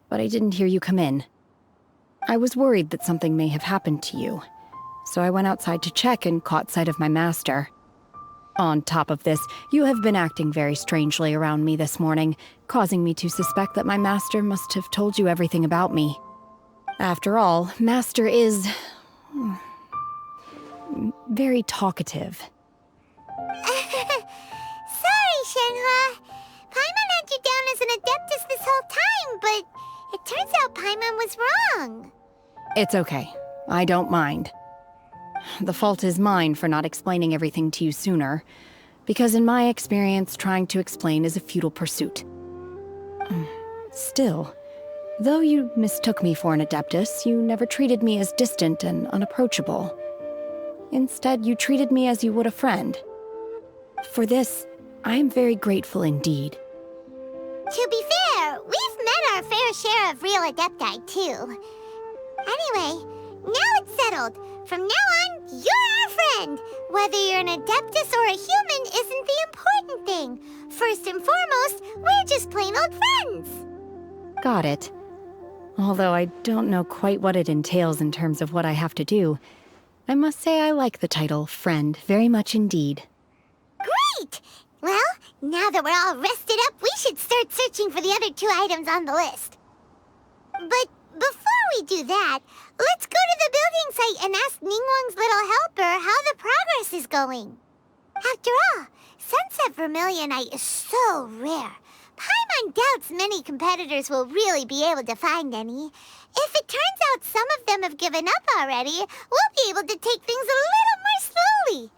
S6: but I didn't hear you come in. I was worried that something may have happened to you, so I went outside to check and caught sight of my master. On top of this, you have been acting very strangely around me this morning, causing me to suspect that my master must have told you everything about me. After all, Master is very talkative.
S5: Sorry, Shenhua. Paimon had you down as an Adeptus this whole time, but it turns out Paimon was wrong.
S6: It's okay. I don't mind. The fault is mine for not explaining everything to you sooner, because in my experience, trying to explain is a futile pursuit. Still, though you mistook me for an Adeptus, you never treated me as distant and unapproachable. Instead, you treated me as you would a friend. For this, I am very grateful indeed.
S5: To be fair, we've met our fair share of real Adepti, too. Anyway, now it's settled. From now on, you're our friend. Whether you're an Adeptus or a human isn't the important thing. First and foremost, we're just plain old friends.
S6: Got it. Although I don't know quite what it entails in terms of what I have to do, I must say I like the title Friend very much indeed.
S5: Great! Well, now that we're all rested up, we should start searching for the other 2 items on the list. But before we do that, let's go to the building site and ask Ningguang's little helper how the progress is going. After all, Sunset Vermilionite is so rare. Paimon doubts many competitors will really be able to find any. If it turns out some of them have given up already, we'll be able to take things a little more slowly.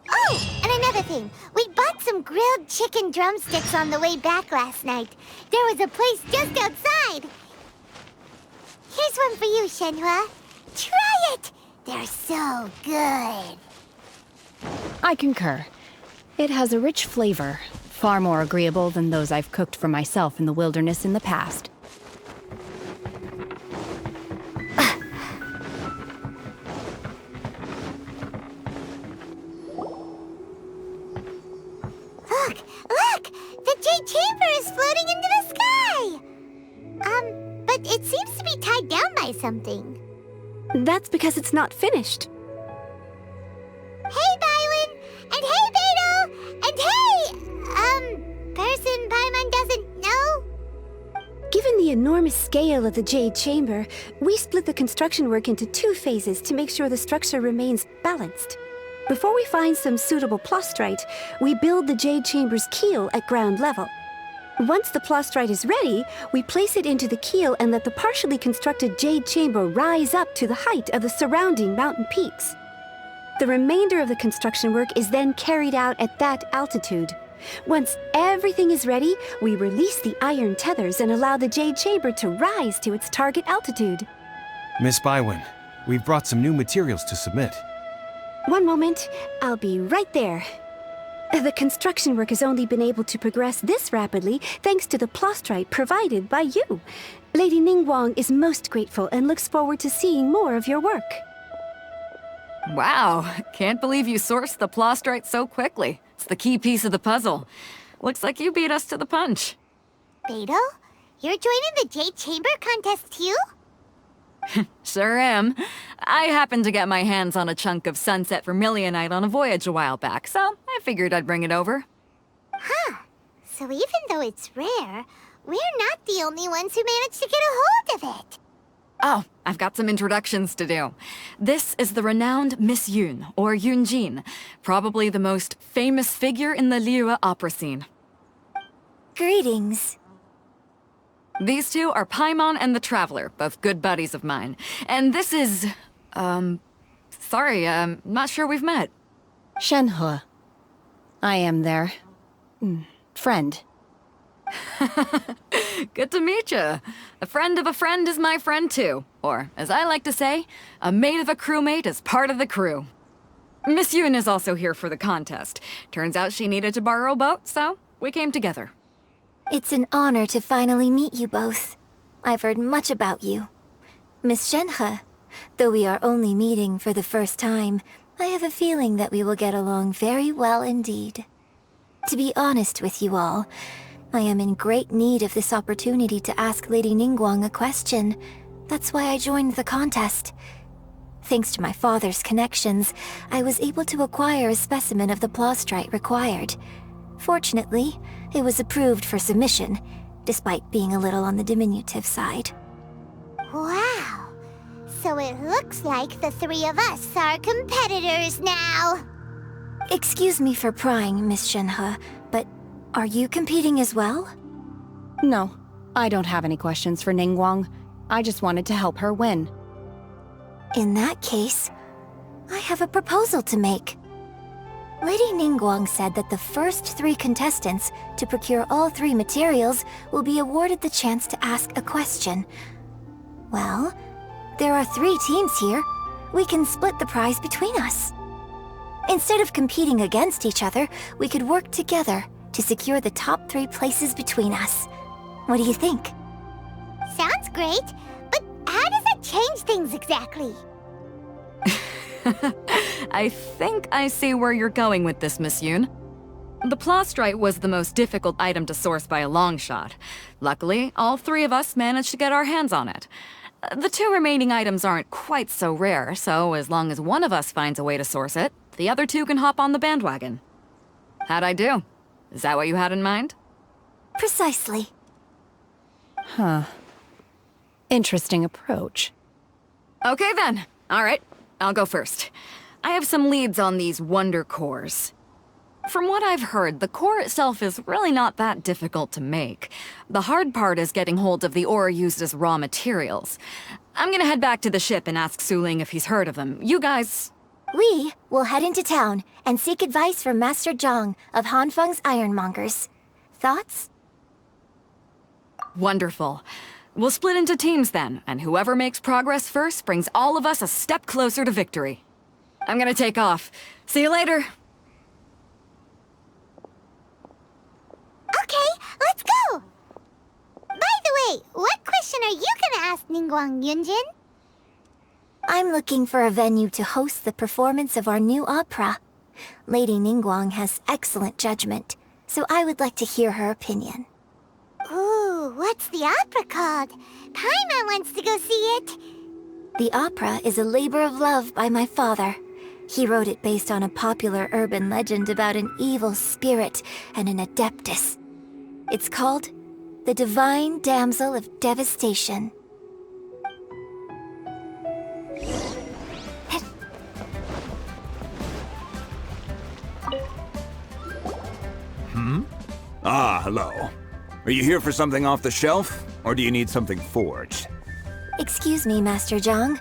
S5: Oh, and another thing. We bought some grilled chicken drumsticks on the way back last night. There was a place just outside. Here's one for you, Shenhua. Try it! They're so good.
S6: I concur. It has a rich flavor, far more agreeable than those I've cooked for myself in the wilderness in the past.
S5: Look! The Jade Chamber is floating into the sky! But it seems to be tied down by something.
S15: That's because it's not finished.
S5: Hey, Bywin! And hey, Beto! And hey, person Paimon doesn't know?
S15: Given the enormous scale of the Jade Chamber, we split the construction work into 2 phases to make sure the structure remains balanced. Before we find some suitable plastrite, we build the Jade Chamber's keel at ground level. Once the plastrite is ready, we place it into the keel and let the partially constructed Jade Chamber rise up to the height of the surrounding mountain peaks. The remainder of the construction work is then carried out at that altitude. Once everything is ready, we release the iron tethers and allow the Jade Chamber to rise to its target altitude.
S3: Miss Bywin, we've brought some new materials to submit.
S15: One moment, I'll be right there. The construction work has only been able to progress this rapidly thanks to the plastrite provided by you. Lady Ningguang is most grateful and looks forward to seeing more of your work.
S20: Wow, can't believe you sourced the plastrite so quickly. It's the key piece of the puzzle. Looks like you beat us to the punch.
S5: Beto, you're joining the Jade Chamber contest too?
S20: Sure am. I happened to get my hands on a chunk of Sunset Vermilionite on a voyage a while back, so I figured I'd bring it over.
S5: Huh. So even though it's rare, we're not the only ones who managed to get a hold of it.
S20: Oh, I've got some introductions to do. This is the renowned Miss Yun, or Yunjin, probably the most famous figure in the Liyue opera scene.
S5: Greetings.
S20: These 2 are Paimon and the Traveler, both good buddies of mine. And this is... sorry, not sure we've met.
S6: Shenhua. I am their... friend.
S20: Good to meet you. A friend of a friend is my friend too. Or, as I like to say, a mate of a crewmate is part of the crew. Miss Yun is also here for the contest. Turns out she needed to borrow a boat, so we came together.
S5: It's an honor to finally meet you both. I've heard much about you. Miss Shenhe, though we are only meeting for the first time, I have a feeling that we will get along very well indeed.
S21: To be honest with you all, I am in great need of this opportunity to ask Lady Ningguang a question. That's why I joined the contest. Thanks to my father's connections, I was able to acquire a specimen of the plastrite required. Fortunately, it was approved for submission, despite being a little on the diminutive side.
S5: Wow. So it looks like the three of us are competitors now.
S21: Excuse me for prying, Miss Shenhe, but are you competing as well?
S6: No, I don't have any questions for Ningguang. I just wanted to help her win.
S21: In that case, I have a proposal to make. Lady Ningguang said that the first 3 contestants to procure all 3 materials will be awarded the chance to ask a question. Well, there are 3 teams here. We can split the prize between us. Instead of competing against each other, we could work together to secure the top 3 places between us. What do you think?
S5: Sounds great, but how does that change things exactly?
S20: I think I see where you're going with this, Miss Yoon. The plastrite was the most difficult item to source by a long shot. Luckily, all 3 of us managed to get our hands on it. The 2 remaining items aren't quite so rare, so as long as one of us finds a way to source it, the other 2 can hop on the bandwagon. How'd I do? Is that what you had in mind?
S21: Precisely.
S6: Huh. Interesting approach.
S20: Okay then. All right, I'll go first. I have some leads on these wonder cores. From what I've heard, the core itself is really not that difficult to make. The hard part is getting hold of the ore used as raw materials. I'm gonna head back to the ship and ask Suling if he's heard of them. You guys...
S21: We will head into town and seek advice from Master Zhang of Hanfeng's Ironmongers. Thoughts?
S20: Wonderful. We'll split into teams then, and whoever makes progress first brings all of us a step closer to victory. I'm gonna take off. See you later.
S5: Okay, let's go! By the way, what question are you gonna ask Ningguang, Yunjin?
S21: I'm looking for a venue to host the performance of our new opera. Lady Ningguang has excellent judgment, so I would like to hear her opinion.
S5: Ooh, what's the opera called? Paimon wants to go see it.
S21: The opera is a labor of love by my father. He wrote it based on a popular urban legend about an evil spirit and an adeptus. It's called The Divine Damsel of Devastation.
S22: Ah, hello. Are you here for something off the shelf, or do you need something forged?
S21: Excuse me, Master Zhang.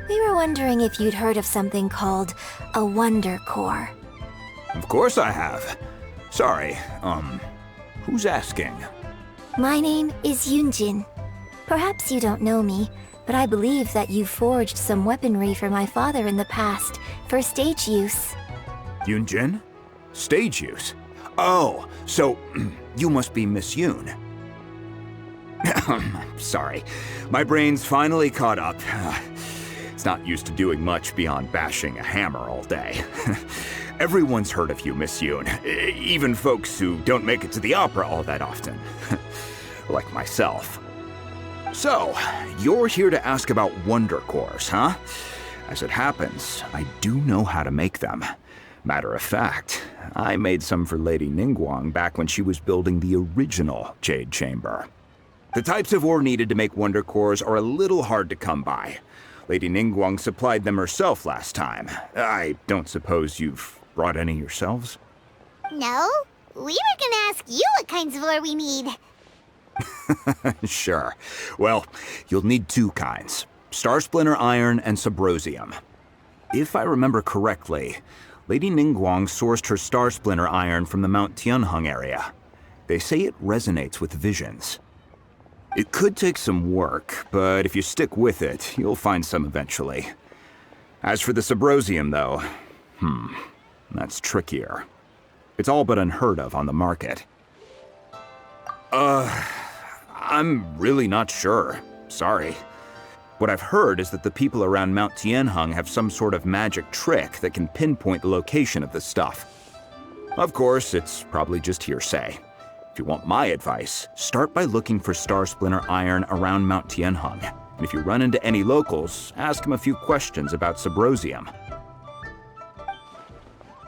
S21: We were wondering if you'd heard of something called a Wonder Core.
S22: Of course I have. Sorry, who's asking?
S21: My name is Yunjin. Perhaps you don't know me, but I believe that you forged some weaponry for my father in the past, for stage use.
S22: Yunjin? Stage use? Oh, so you must be Miss Yoon. Sorry, my brain's finally caught up. It's not used to doing much beyond bashing a hammer all day. Everyone's heard of you, Miss Yoon, even folks who don't make it to the opera all that often. Like myself. So, you're here to ask about wonder cores, huh? As it happens, I do know how to make them. Matter of fact, I made some for Lady Ningguang back when she was building the original Jade Chamber. The types of ore needed to make wonder cores are a little hard to come by. Lady Ningguang supplied them herself last time. I don't suppose you've brought any yourselves?
S5: No, we were gonna ask you what kinds of ore we need.
S22: Sure. Well, you'll need 2 kinds. Star Splinter Iron and Subrosium. If I remember correctly, Lady Ningguang sourced her Star Splinter Iron from the Mount Tianheng area. They say it resonates with visions. It could take some work, but if you stick with it, you'll find some eventually. As for the Subrosium, though, that's trickier. It's all but unheard of on the market. I'm really not sure. Sorry. What I've heard is that the people around Mount Tianheng have some sort of magic trick that can pinpoint the location of the stuff. Of course, it's probably just hearsay. If you want my advice, start by looking for Star Splinter iron around Mount Tianheng. And if you run into any locals, ask them a few questions about Subrosium.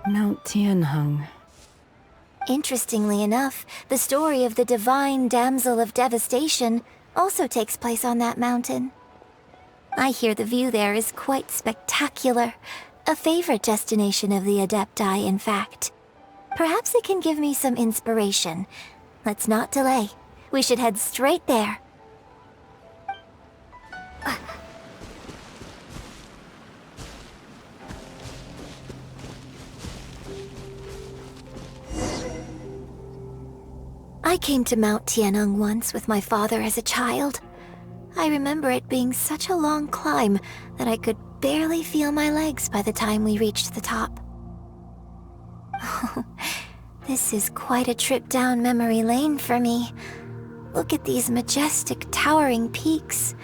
S6: Mount Tianheng.
S21: Interestingly enough, the story of the divine damsel of devastation also takes place on that mountain. I hear the view there is quite spectacular. A favorite destination of the Adepti, in fact. Perhaps it can give me some inspiration. Let's not delay. We should head straight there. I came to Mount Tianheng once with my father as a child. I remember it being such a long climb that I could barely feel my legs by the time we reached the top. Oh, this is quite a trip down memory lane for me. Look at these majestic, towering peaks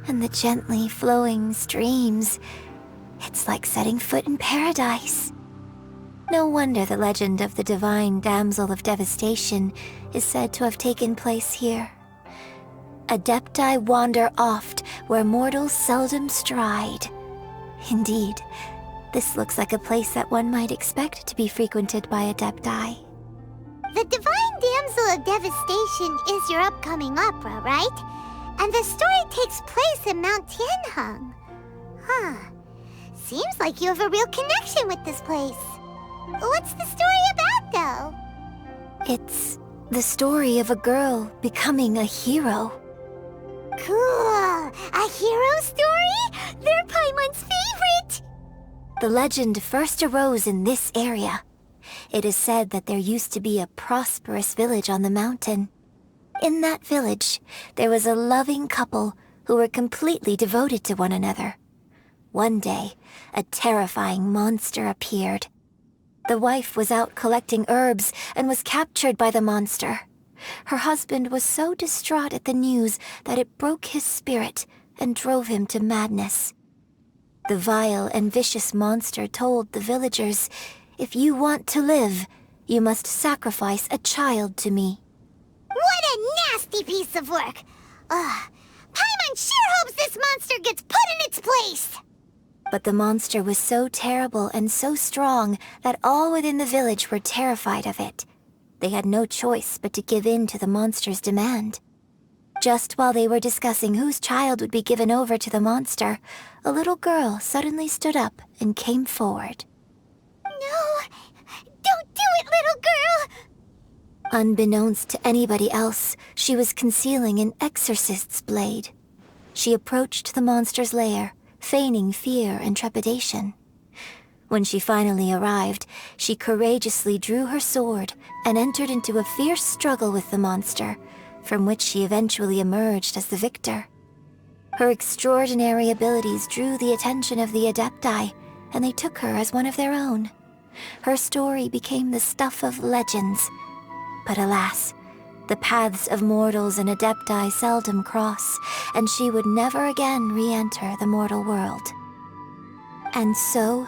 S21: and the gently flowing streams. It's like setting foot in paradise. No wonder the legend of the divine damsel of devastation is said to have taken place here. Adepti wander oft where mortals seldom stride. Indeed, this looks like a place that one might expect to be frequented by Adepti.
S5: The Divine Damsel of Devastation is your upcoming opera, right? And the story takes place in Mount Tianheng. Huh. Seems like you have a real connection with this place. What's the story about, though?
S21: It's the story of a girl becoming a hero.
S5: Cool! A hero story? They're Paimon's favorite!
S21: The legend first arose in this area. It is said that there used to be a prosperous village on the mountain. In that village, there was a loving couple who were completely devoted to one another. One day, a terrifying monster appeared. The wife was out collecting herbs and was captured by the monster. Her husband was so distraught at the news that it broke his spirit and drove him to madness. The vile and vicious monster told the villagers, "If you want to live, you must sacrifice a child to me."
S5: What a nasty piece of work! Paimon sure hopes this monster gets put in its place!
S21: But the monster was so terrible and so strong that all within the village were terrified of it. They had no choice but to give in to the monster's demand. Just while they were discussing whose child would be given over to the monster, a little girl suddenly stood up and came forward.
S5: No! Don't do it, little girl!
S21: Unbeknownst to anybody else, she was concealing an exorcist's blade. She approached the monster's lair, feigning fear and trepidation. When she finally arrived, she courageously drew her sword and entered into a fierce struggle with the monster, from which she eventually emerged as the victor. Her extraordinary abilities drew the attention of the Adepti, and they took her as one of their own. Her story became the stuff of legends. But alas, the paths of mortals and Adepti seldom cross, and she would never again re-enter the mortal world. And so,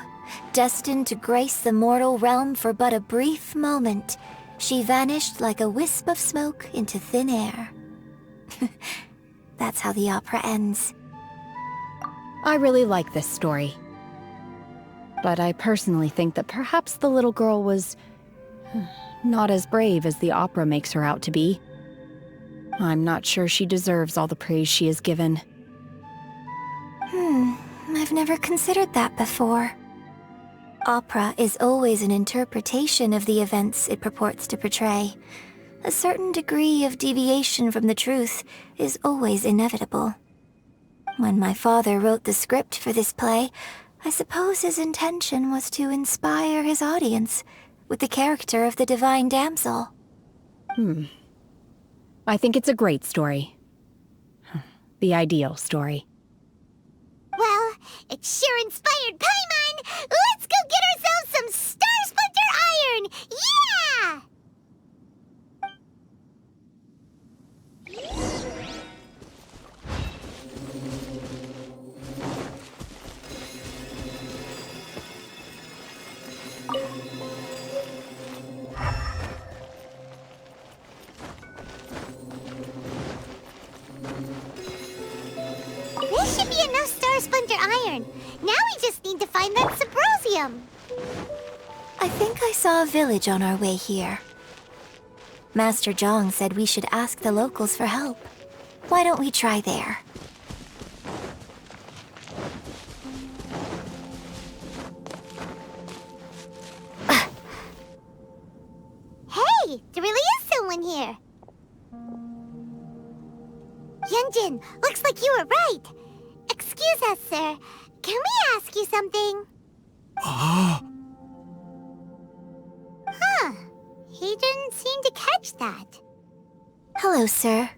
S21: destined to grace the mortal realm for but a brief moment, she vanished like a wisp of smoke into thin air. That's how the opera ends.
S6: I really like this story. But I personally think that perhaps the little girl was not as brave as the opera makes her out to be. I'm not sure she deserves all the praise she is given.
S21: I've never considered that before. Opera is always an interpretation of the events it purports to portray. A certain degree of deviation from the truth is always inevitable. When my father wrote the script for this play, I suppose his intention was to inspire his audience with the character of the divine damsel.
S6: I think it's a great story. The ideal story.
S5: Well, it sure inspired Paimon! Let's go get ourselves some Star Splinter Iron! Yeah! be enough Star Splinter iron. Now we just need to find that Subrosium.
S21: I think I saw a village on our way here. Master Zhang said we should ask the locals for help. Why don't we try there?
S5: Hey, there really is someone here. Yunjin, looks like you were right. Excuse us, sir. Can we ask you something? Huh. He didn't seem to catch that.
S21: Hello, sir.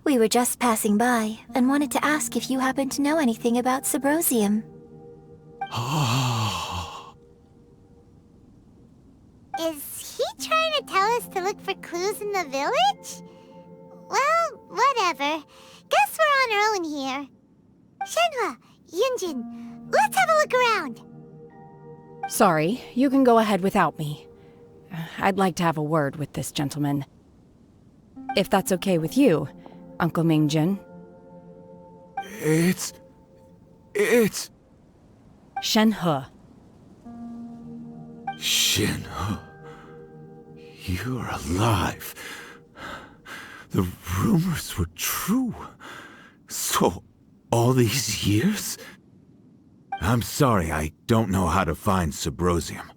S21: We were just passing by and wanted to ask if you happen to know anything about Subrosium.
S5: Is he trying to tell us to look for clues in the village? Well, whatever. Guess we're on our own here. Shenhua, Yunjin, let's have a look around.
S6: Sorry, you can go ahead without me. I'd like to have a word with this gentleman. If that's okay with you, Uncle Mingjin.
S2: It's...
S6: Shenhe.
S2: Shenhe. You're alive. The rumors were true. So, all these years? I'm sorry, I don't know how to find Subrosium,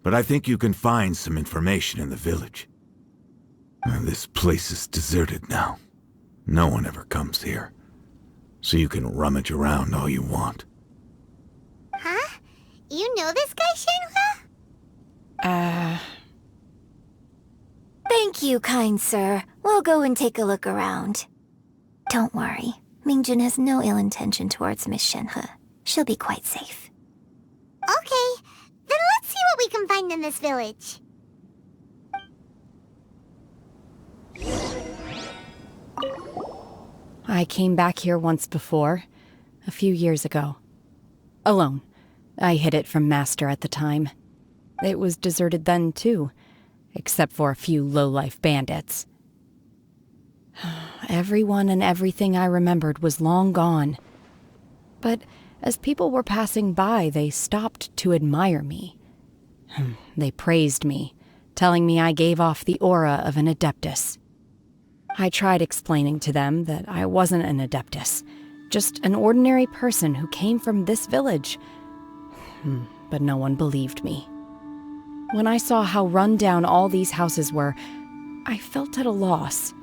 S2: but I think you can find some information in the village. And this place is deserted now. No one ever comes here. So you can rummage around all you want.
S5: Huh? You know this guy, Shenhua?
S21: Thank you, kind sir. We'll go and take a look around. Don't worry. Mingjin has no ill intention towards Miss Shenhe. She'll be quite safe.
S5: Okay, then let's see what we can find in this village.
S6: I came back here once before, a few years ago. Alone. I hid it from Master at the time. It was deserted then, too, except for a few low-life bandits. Everyone and everything I remembered was long gone. But as people were passing by, they stopped to admire me. They praised me, telling me I gave off the aura of an Adeptus. I tried explaining to them that I wasn't an Adeptus, just an ordinary person who came from this village. But no one believed me. When I saw how run down all these houses were, I felt at a loss.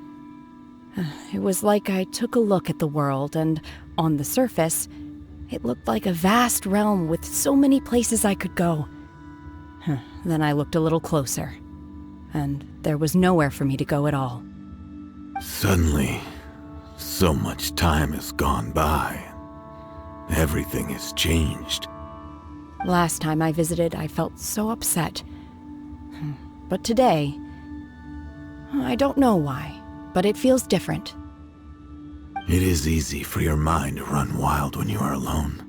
S6: It was like I took a look at the world, and on the surface, it looked like a vast realm with so many places I could go. Then I looked a little closer, and there was nowhere for me to go at all.
S2: Suddenly, so much time has gone by. Everything has changed.
S6: Last time I visited, I felt so upset. But today, I don't know why, but it feels different.
S2: It is easy for your mind to run wild when you are alone.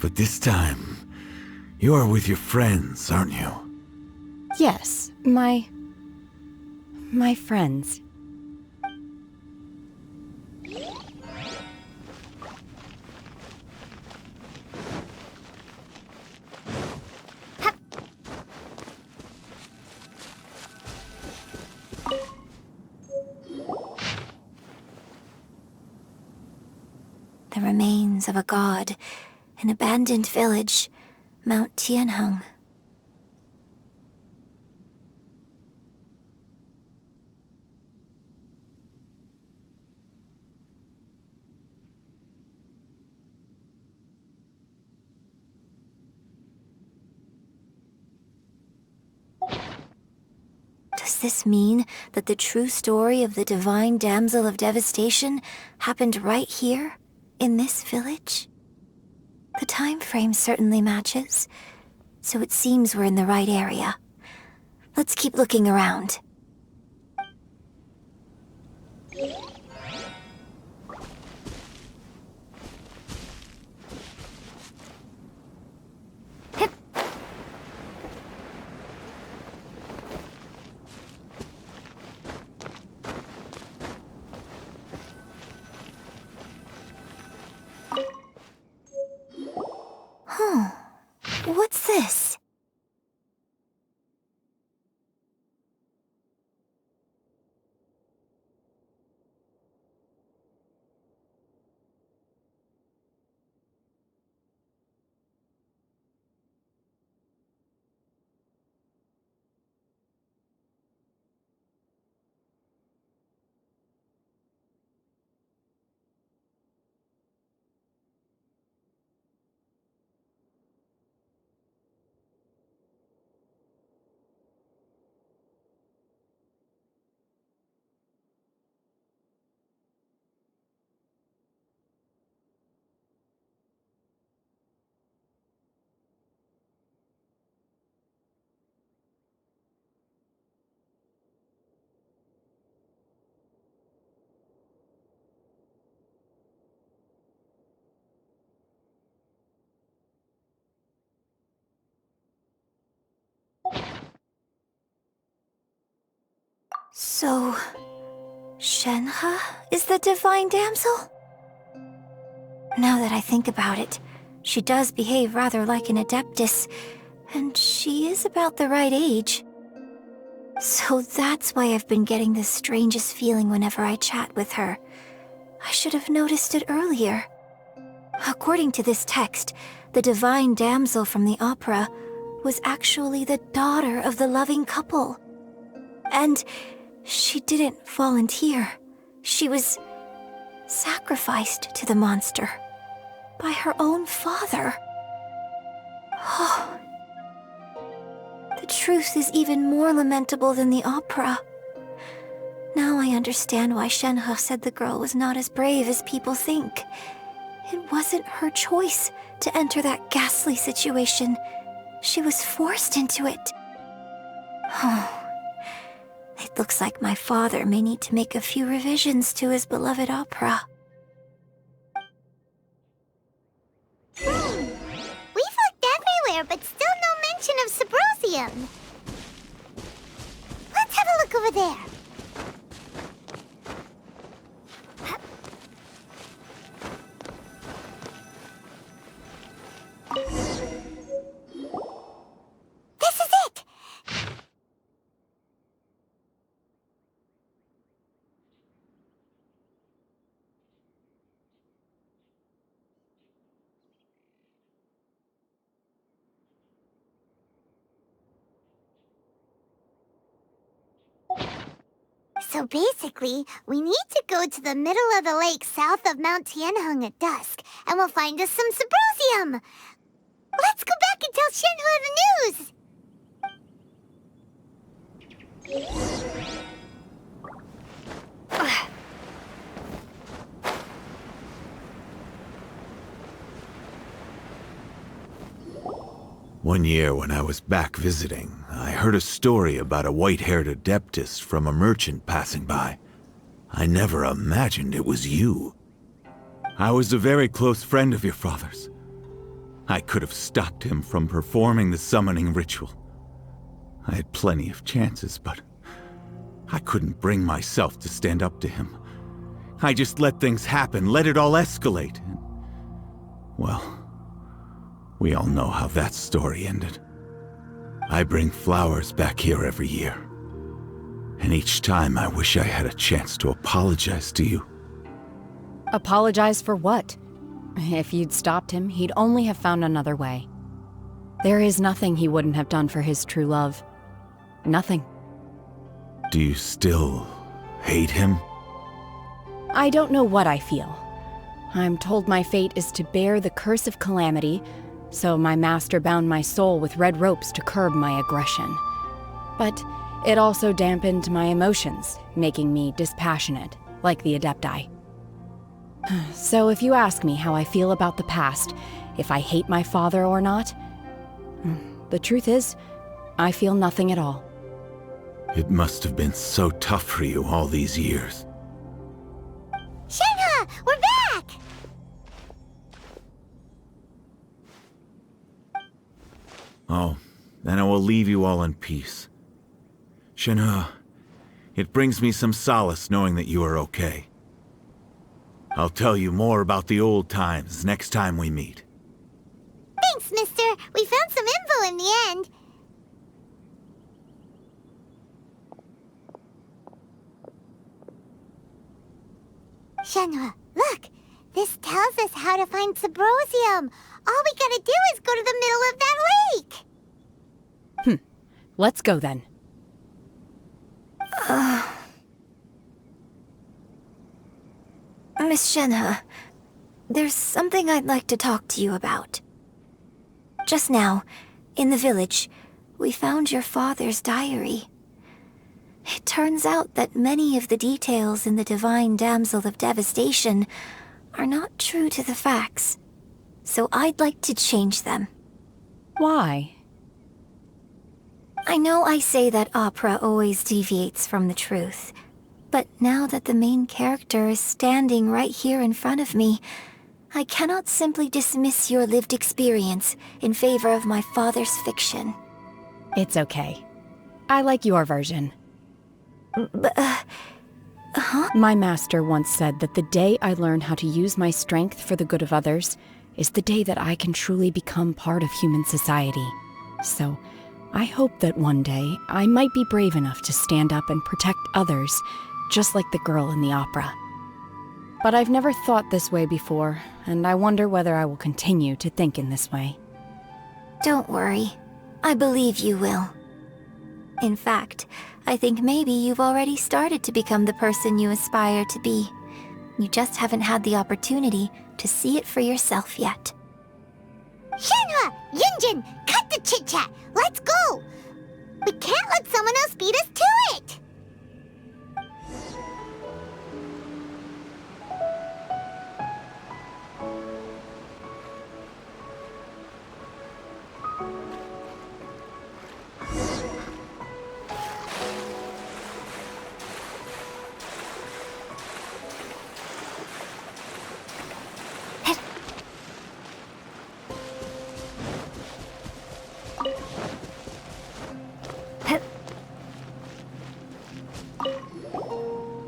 S2: But this time, you are with your friends, aren't you?
S6: Yes, my friends.
S21: The remains of a god, an abandoned village, Mount Tianheng. Does this mean that the true story of the divine damsel of devastation happened right here, in this village? The time frame certainly matches, so it seems we're in the right area. Let's keep looking around. So, Shenhe is the divine damsel? Now that I think about it, she does behave rather like an adeptus, and she is about the right age. So that's why I've been getting the strangest feeling whenever I chat with her. I should have noticed it earlier. According to this text, the divine damsel from the opera was actually the daughter of the loving couple. And she didn't volunteer. She was sacrificed to the monster by her own father. Oh. The truth is even more lamentable than the opera. Now I understand why Shenhe said the girl was not as brave as people think. It wasn't her choice to enter that ghastly situation. She was forced into it. Oh. It looks like my father may need to make a few revisions to his beloved opera.
S5: We've looked everywhere, but still no mention of Subrosium. Let's have a look over there. This is it! So basically, we need to go to the middle of the lake south of Mount Tianheng at dusk, and we'll find us some Subrosium! Let's go back and tell Shenhe the news!
S2: One year when I was back visiting, I heard a story about a white-haired adeptus from a merchant passing by. I never imagined it was you. I was a very close friend of your father's. I could have stopped him from performing the summoning ritual. I had plenty of chances, but I couldn't bring myself to stand up to him. I just let things happen, let it all escalate. And, well, we all know how that story ended. I bring flowers back here every year. And each time I wish I had a chance to apologize to you.
S6: Apologize for what? If you'd stopped him, he'd only have found another way. There is nothing he wouldn't have done for his true love. Nothing.
S2: Do you still hate him?
S6: I don't know what I feel. I'm told my fate is to bear the curse of calamity, so my master bound my soul with red ropes to curb my aggression. But it also dampened my emotions, making me dispassionate, like the Adepti. So if you ask me how I feel about the past, if I hate my father or not, the truth is, I feel nothing at all.
S2: It must have been so tough for you all these years.
S5: Shenhe, we're back!
S2: Oh, then I will leave you all in peace. Shenhe, it brings me some solace knowing that you are okay. I'll tell you more about the old times next time we meet.
S5: Thanks, mister. We found some info in the end. Shenhe, look! This tells us how to find Subrosium. All we gotta do is go to the middle of that lake!
S6: Let's go then.
S21: Miss Shenhe, there's something I'd like to talk to you about. Just now, in the village, we found your father's diary. It turns out that many of the details in the Divine Damsel of Devastation are not true to the facts, so I'd like to change them.
S6: Why?
S21: I know I say that opera always deviates from the truth, but now that the main character is standing right here in front of me, I cannot simply dismiss your lived experience in favor of my father's fiction.
S6: It's okay. I like your version. My master once said that the day I learn how to use my strength for the good of others is the day that I can truly become part of human society. So, I hope that one day I might be brave enough to stand up and protect others, just like the girl in the opera. But I've never thought this way before, and I wonder whether I will continue to think in this way.
S21: Don't worry. I believe you will. In fact, I think maybe you've already started to become the person you aspire to be. You just haven't had the opportunity to see it for yourself yet.
S5: Shenhua! Yunjin! Cut the chit-chat! Let's go! We can't let someone else beat us to it!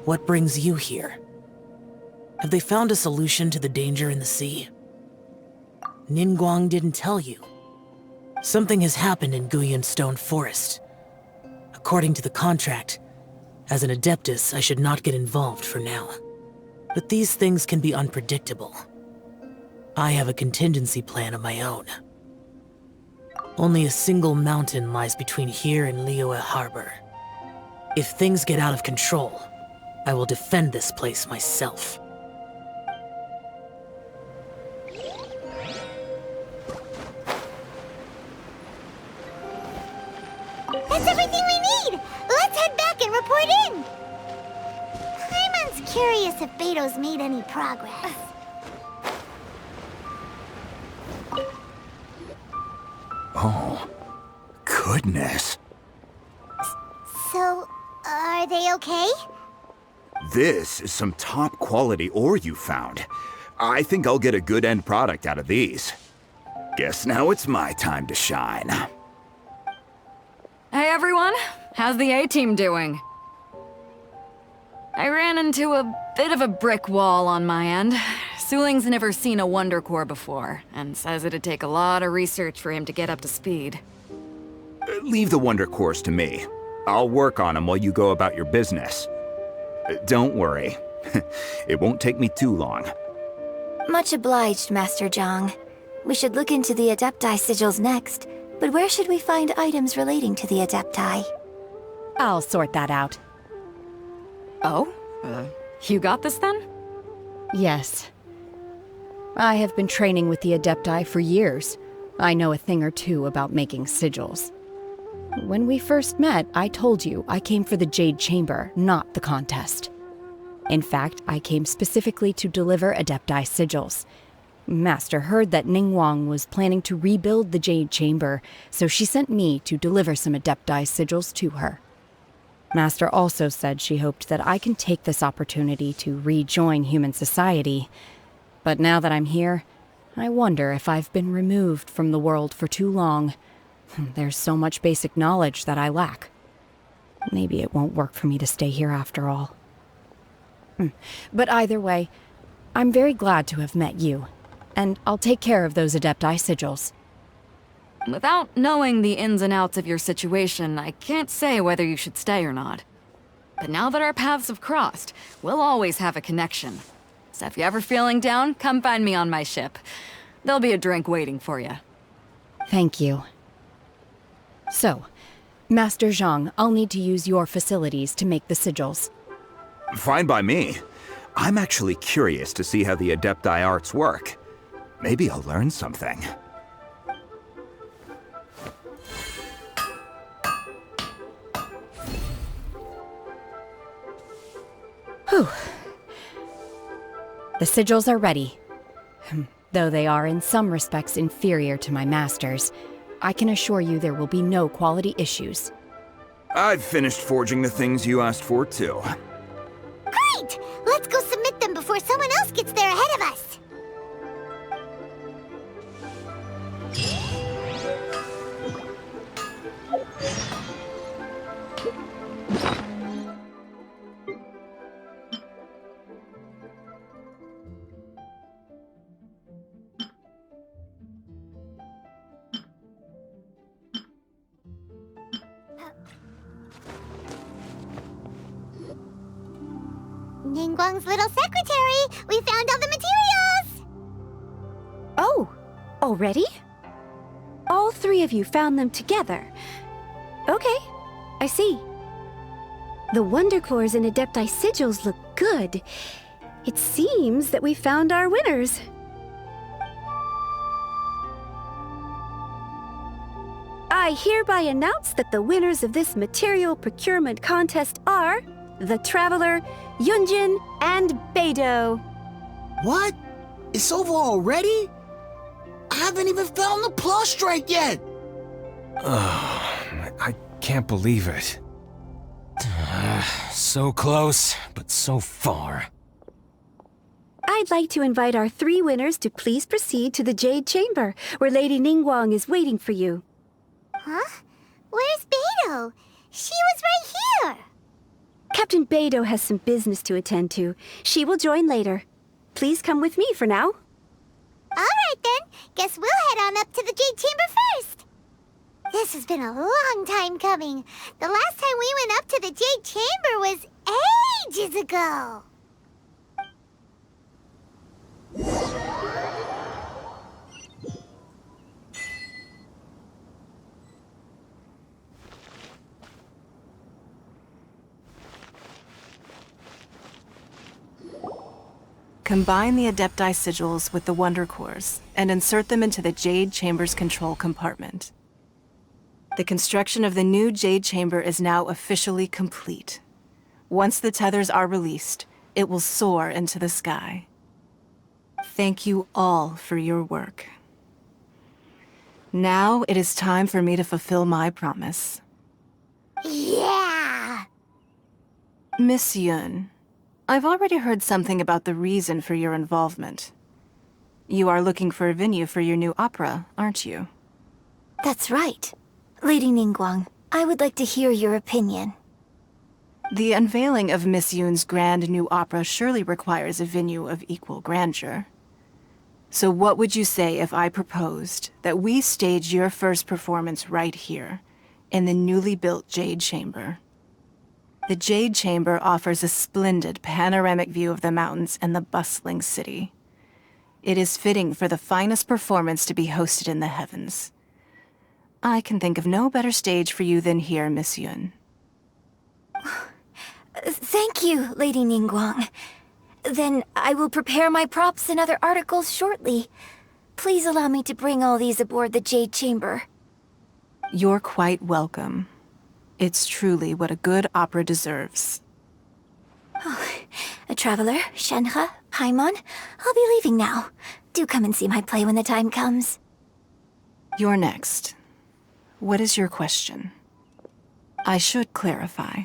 S13: What brings you here? Have they found a solution to the danger in the sea? Ningguang didn't tell you. Something has happened in Guyun Stone Forest. According to the contract, as an Adeptus, I should not get involved for now. But these things can be unpredictable. I have a contingency plan of my own. Only a single mountain lies between here and Liyue Harbor. If things get out of control, I will defend this place myself.
S5: That's everything we need! Let's head back and report in! Paimon's curious if Beto's made any progress.
S2: Oh, goodness.
S5: So, are they okay?
S22: This is some top quality ore you found. I think I'll get a good end product out of these. Guess now it's my time to shine.
S20: Hey everyone, how's the A-team doing? I ran into a bit of a brick wall on my end. Suling's never seen a Wonder Core before, and says it'd take a lot of research for him to get up to speed.
S22: Leave the Wonder Cores to me. I'll work on them while you go about your business. Don't worry. It won't take me too long.
S21: Much obliged, Master Zhang. We should look into the Adepti sigils next, but where should we find items relating to the Adepti?
S6: I'll sort that out.
S20: Oh? You got this then?
S6: Yes. I have been training with the Adepti for years. I know a thing or two about making sigils. When we first met, I told you I came for the Jade Chamber, not the contest. In fact, I came specifically to deliver Adepti sigils. Master heard that Ningguang was planning to rebuild the Jade Chamber, so she sent me to deliver some Adepti sigils to her. Master also said she hoped that I can take this opportunity to rejoin human society. But now that I'm here, I wonder if I've been removed from the world for too long. There's so much basic knowledge that I lack. Maybe it won't work for me to stay here after all. But either way, I'm very glad to have met you, and I'll take care of those Adepti sigils.
S20: Without knowing the ins and outs of your situation, I can't say whether you should stay or not. But now that our paths have crossed, we'll always have a connection. So if you're ever feeling down, come find me on my ship. There'll be a drink waiting for you.
S6: Thank you. So, Master Zhang, I'll need to use your facilities to make the sigils.
S22: Fine by me. I'm actually curious to see how the Adepti arts work. Maybe I'll learn something.
S6: Whew. The sigils are ready. Though they are in some respects inferior to my master's, I can assure you there will be no quality issues.
S22: I've finished forging the things you asked for, too.
S5: Great! Let's go submit them before someone else gets there ahead of us! Ningguang's little secretary! We found all the materials!
S15: Oh, already? All three of you found them together. Okay, I see. The Wonder Cores and Adepti sigils look good. It seems that we found our winners. I hereby announce that the winners of this material procurement contest are the Traveler, Yunjin, and Beidou.
S1: What? It's over already? I haven't even found the Prostrate yet!
S3: I can't believe it. So close, but so far.
S15: I'd like to invite our three winners to please proceed to the Jade Chamber, where Lady Ningguang is waiting for you.
S5: Huh? Where's Beidou? She was right here!
S15: Captain Beidou has some business to attend to. She will join later. Please come with me for now.
S5: Alright then, guess we'll head on up to the Jade Chamber first. This has been a long time coming. The last time we went up to the Jade Chamber was ages ago.
S4: Combine the Adepti sigils with the Wonder Cores and insert them into the Jade Chamber's control compartment. The construction of the new Jade Chamber is now officially complete. Once the tethers are released, it will soar into the sky. Thank you all for your work. Now it is time for me to fulfill my promise.
S5: Yeah!
S4: Miss Yun, I've already heard something about the reason for your involvement. You are looking for a venue for your new opera, aren't you?
S21: That's right. Lady Ningguang, I would like to hear your opinion.
S4: The unveiling of Miss Yun's grand new opera surely requires a venue of equal grandeur. So what would you say if I proposed that we stage your first performance right here, in the newly built Jade Chamber? The Jade Chamber offers a splendid panoramic view of the mountains and the bustling city. It is fitting for the finest performance to be hosted in the heavens. I can think of no better stage for you than here, Miss Yun.
S21: Thank you, Lady Ningguang. Then I will prepare my props and other articles shortly. Please allow me to bring all these aboard the Jade Chamber.
S4: You're quite welcome. It's truly what a good opera deserves.
S21: A traveler, Shenhe, Paimon, I'll be leaving now. Do come and see my play when the time comes.
S4: You're next. What is your question? I should clarify.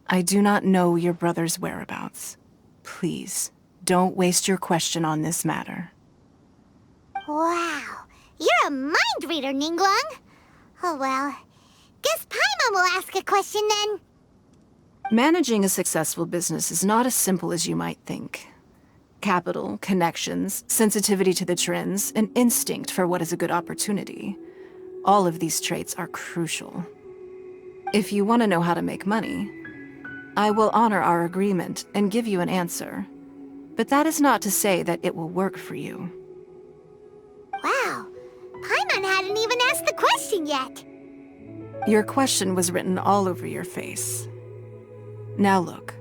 S4: I do not know your brother's whereabouts. Please, don't waste your question on this matter.
S5: Wow, you're a mind reader, Ningguang. Oh well, guess Paimon will ask a question then.
S4: Managing a successful business is not as simple as you might think. Capital, connections, sensitivity to the trends, and instinct for what is a good opportunity. All of these traits are crucial. If you want to know how to make money, I will honor our agreement and give you an answer. But that is not to say that it will work for you.
S5: Wow, Paimon hadn't even asked the question yet.
S4: Your question was written all over your face. Now look,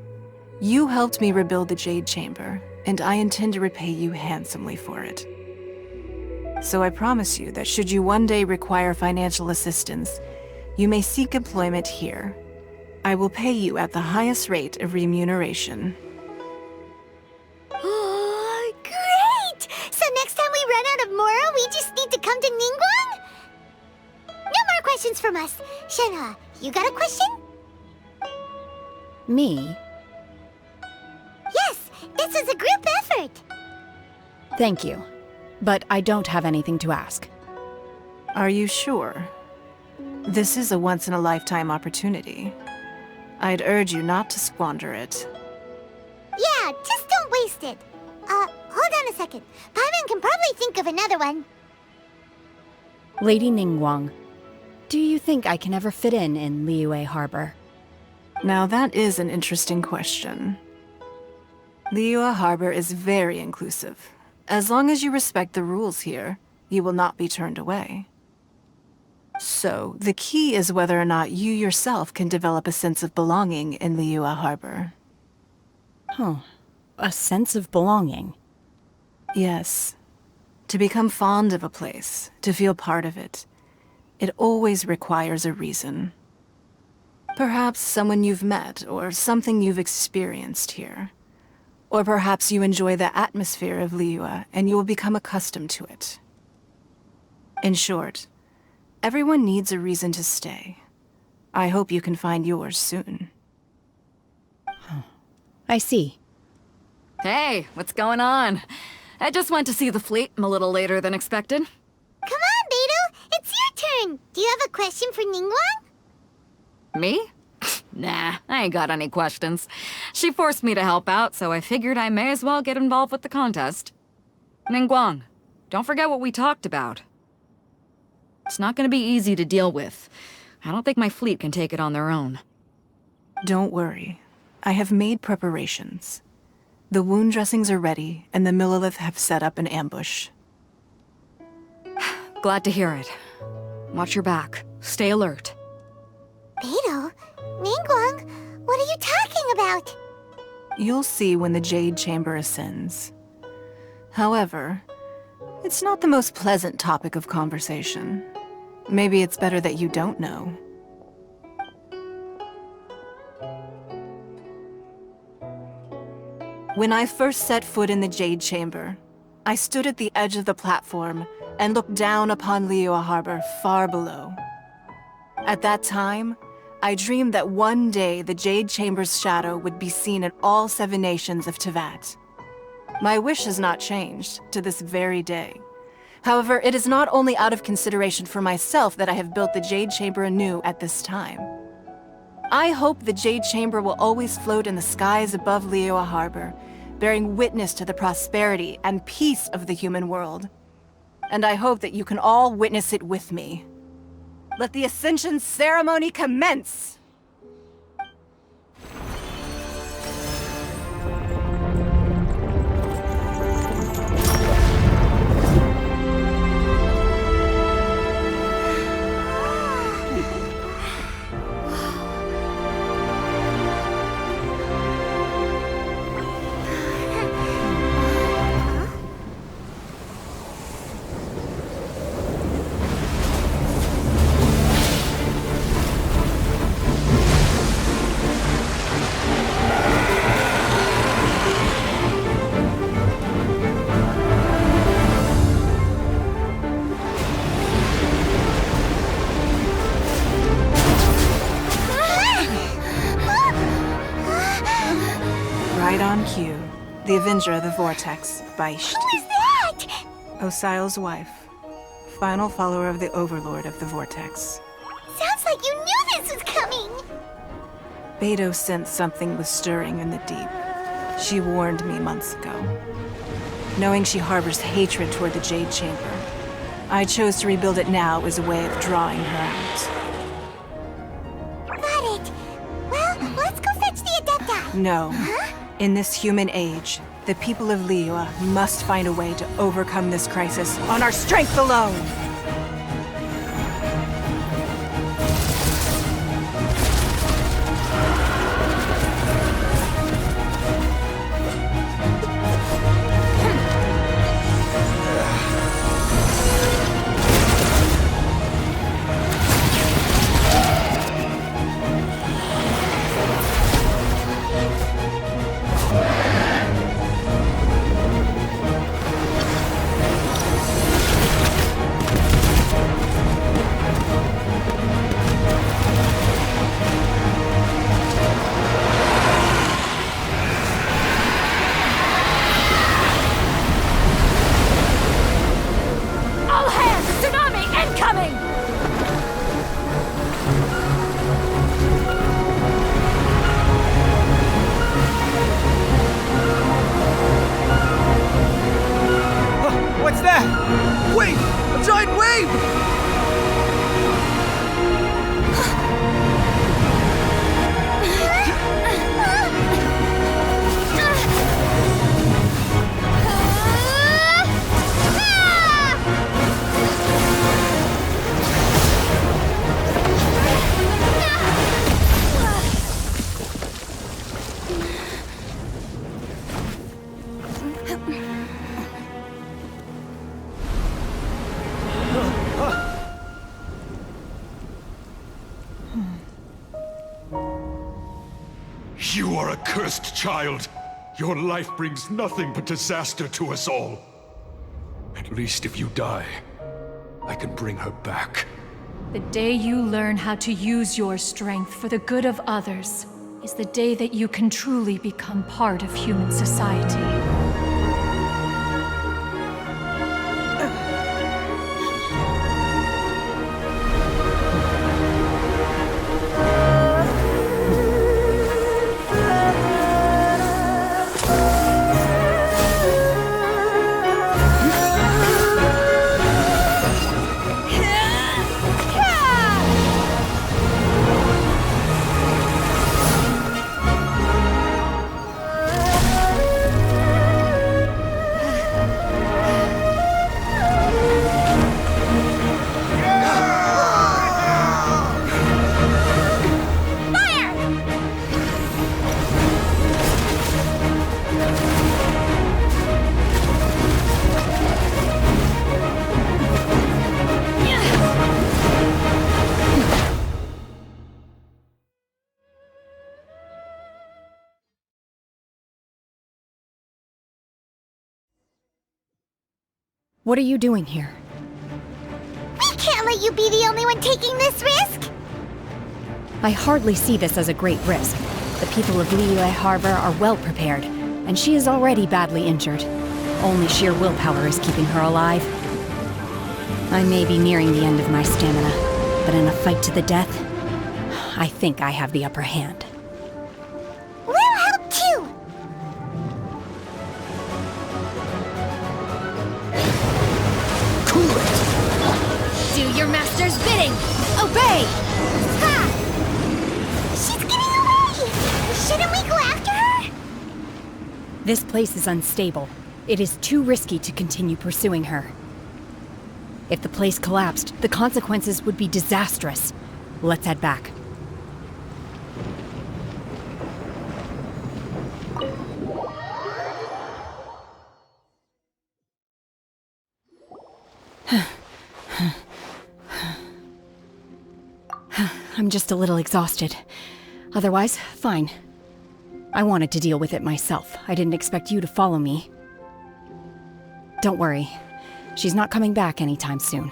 S4: you helped me rebuild the Jade Chamber, and I intend to repay you handsomely for it. So I promise you that should you one day require financial assistance, you may seek employment here. I will pay you at the highest rate of remuneration.
S5: Oh, great! So next time we run out of Mora, we just need to come to Ningguang? No more questions from us. Shenhe, you got a question?
S6: Me?
S5: Yes, this is a group effort.
S6: Thank you. But I don't have anything to ask.
S4: Are you sure? This is a once-in-a-lifetime opportunity. I'd urge you not to squander it.
S5: Yeah, just don't waste it. Hold on a second. Paimon can probably think of another one.
S6: Lady Ningguang, do you think I can ever fit in Liyue Harbor?
S4: Now that is an interesting question. Liyue Harbor is very inclusive. As long as you respect the rules here, you will not be turned away. So, the key is whether or not you yourself can develop a sense of belonging in Liyue Harbor.
S6: Huh. A sense of belonging.
S4: Yes. To become fond of a place, to feel part of it, it always requires a reason. Perhaps someone you've met, or something you've experienced here. Or perhaps you enjoy the atmosphere of Liyue, and you will become accustomed to it. In short, everyone needs a reason to stay. I hope you can find yours soon.
S6: I see.
S20: Hey, what's going on? I just went to see the fleet. I'm a little later than expected.
S5: Come on, Beidou! It's your turn! Do you have a question for Ningguang?
S20: Me? Nah, I ain't got any questions. She forced me to help out, so I figured I may as well get involved with the contest. Ningguang, don't forget what we talked about. It's not gonna be easy to deal with. I don't think my fleet can take it on their own.
S4: Don't worry. I have made preparations. The wound dressings are ready, and the Millilith have set up an ambush.
S20: Glad to hear it. Watch your back. Stay alert.
S5: Beidou? Ningguang? What are you talking about?
S4: You'll see when the Jade Chamber ascends. However, it's not the most pleasant topic of conversation. Maybe it's better that you don't know. When I first set foot in the Jade Chamber, I stood at the edge of the platform and looked down upon Liyue Harbor far below. At that time, I dreamed that one day the Jade Chamber's shadow would be seen in all 7 nations of Teyvat. My wish has not changed to this very day. However, it is not only out of consideration for myself that I have built the Jade Chamber anew at this time. I hope the Jade Chamber will always float in the skies above Liyue Harbor, bearing witness to the prosperity and peace of the human world. And I hope that you can all witness it with me. Let the Ascension ceremony commence! Right on cue. The Avenger of the Vortex, Beisht.
S5: Who is that?
S4: Osial's wife. Final follower of the Overlord of the Vortex.
S5: Sounds like you knew this was coming!
S4: Beidou sensed something was stirring in the deep. She warned me months ago. Knowing she harbors hatred toward the Jade Chamber, I chose to rebuild it now as a way of drawing her out.
S5: Got it. Well, let's go fetch the Adepta.
S4: No. In this human age, the people of Liyue must find a way to overcome this crisis on our strength alone!
S9: You are a cursed child. Your life brings nothing but disaster to us all. At least if you die, I can bring her back.
S19: The day you learn how to use your strength for the good of others is the day that you can truly become part of human society.
S6: What are you doing here?
S5: We can't let you be the only one taking this risk!
S6: I hardly see this as a great risk. The people of Liyue Harbor are well prepared, and she is already badly injured. Only sheer willpower is keeping her alive. I may be nearing the end of my stamina, but in a fight to the death, I think I have the upper hand.
S5: We'll help too!
S14: Do your master's bidding! Obey!
S5: Ha! She's getting away! Shouldn't we go after her?
S6: This place is unstable. It is too risky to continue pursuing her. If the place collapsed, the consequences would be disastrous. Let's head back. I'm just a little exhausted. Otherwise, fine. I wanted to deal with it myself. I didn't expect you to follow me. Don't worry. She's not coming back anytime soon.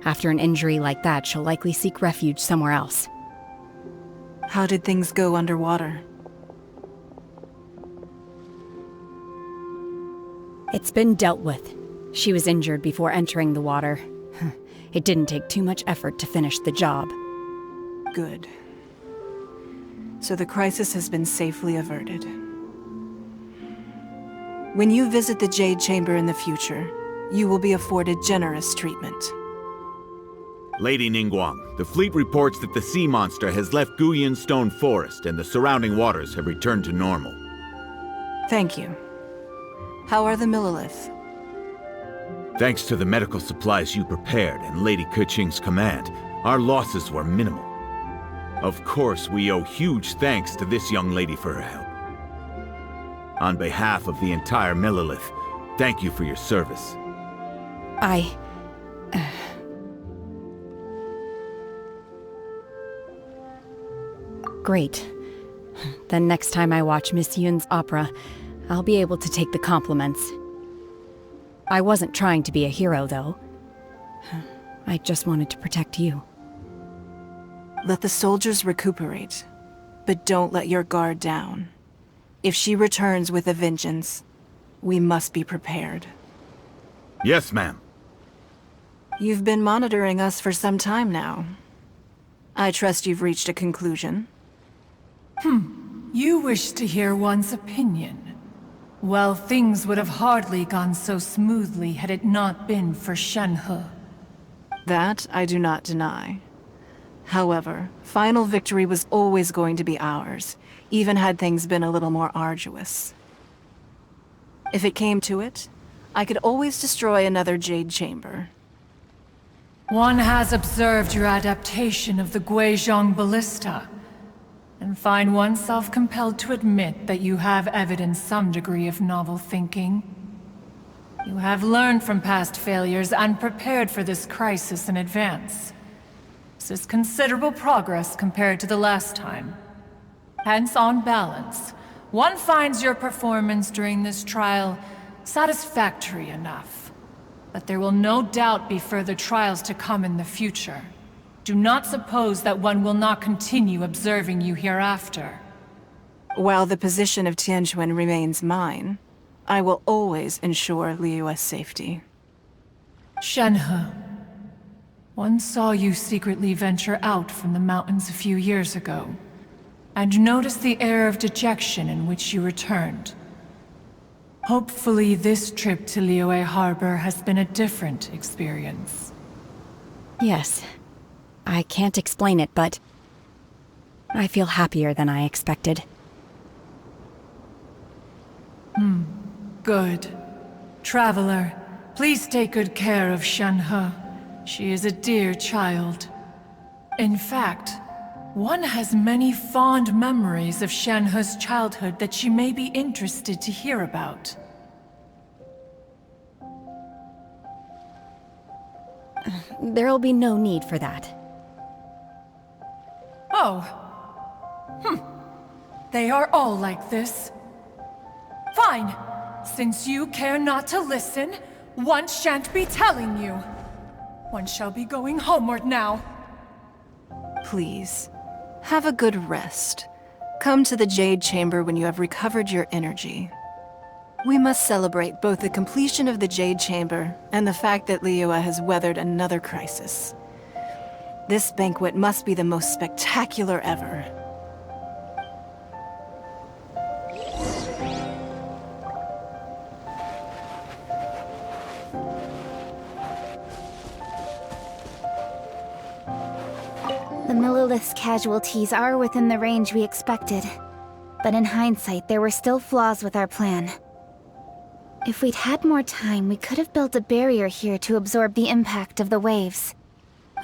S6: After an injury like that, she'll likely seek refuge somewhere else.
S4: How did things go underwater?
S6: It's been dealt with. She was injured before entering the water. It didn't take too much effort to finish the job.
S4: Good. So the crisis has been safely averted. When you visit the Jade Chamber in the future, you will be afforded generous treatment.
S2: Lady Ningguang, the fleet reports that the sea monster has left Guyun Stone Forest and the surrounding waters have returned to normal.
S4: Thank you. How are the Millilith?
S2: Thanks to the medical supplies you prepared and Lady Keqing's command, our losses were minimal. Of course, we owe huge thanks to this young lady for her help. On behalf of the entire Millilith, thank you for your service.
S6: Great. Then next time I watch Miss Yun's opera, I'll be able to take the compliments. I wasn't trying to be a hero, though. I just wanted to protect you.
S4: Let the soldiers recuperate, but don't let your guard down. If she returns with a vengeance, we must be prepared.
S2: Yes, ma'am.
S4: You've been monitoring us for some time now. I trust you've reached a conclusion.
S19: You wish to hear one's opinion. Well, things would have hardly gone so smoothly had it not been for Shenhe.
S4: That I do not deny. However, final victory was always going to be ours, even had things been a little more arduous. If it came to it, I could always destroy another Jade Chamber.
S19: One has observed your adaptation of the Guizhong Ballista, and find oneself compelled to admit that you have evidenced some degree of novel thinking. You have learned from past failures and prepared for this crisis in advance. This is considerable progress compared to the last time. Hence, on balance, one finds your performance during this trial satisfactory enough. But there will no doubt be further trials to come in the future. Do not suppose that one will not continue observing you hereafter.
S4: While the position of Tianquan remains mine, I will always ensure Liyue's safety.
S19: Shenhe, one saw you secretly venture out from the mountains a few years ago, and noticed the air of dejection in which you returned. Hopefully this trip to Liyue Harbor has been a different experience.
S6: Yes. I can't explain it, but I feel happier than I expected.
S19: Good. Traveler, please take good care of Shenhe. She is a dear child. In fact, one has many fond memories of Shenhe's childhood that she may be interested to hear about.
S6: There'll be no need for that.
S19: Oh. They are all like this. Fine. Since you care not to listen, one shan't be telling you. One shall be going homeward now.
S4: Please, have a good rest. Come to the Jade Chamber when you have recovered your energy. We must celebrate both the completion of the Jade Chamber and the fact that Liyue has weathered another crisis. This banquet must be the most spectacular ever.
S21: The Millilith's casualties are within the range we expected. But in hindsight, there were still flaws with our plan. If we'd had more time, we could have built a barrier here to absorb the impact of the waves.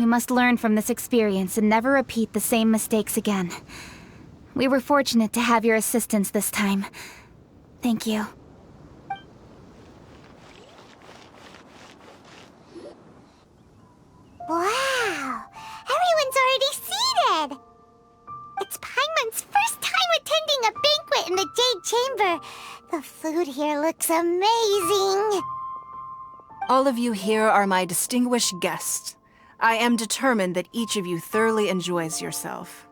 S21: We must learn from this experience and never repeat the same mistakes again. We were fortunate to have your assistance this time. Thank you.
S5: Wow! Everyone's already seated! It's Paimon's first time attending a banquet in the Jade Chamber. The food here looks amazing.
S4: All of you here are my distinguished guests. I am determined that each of you thoroughly enjoys yourself.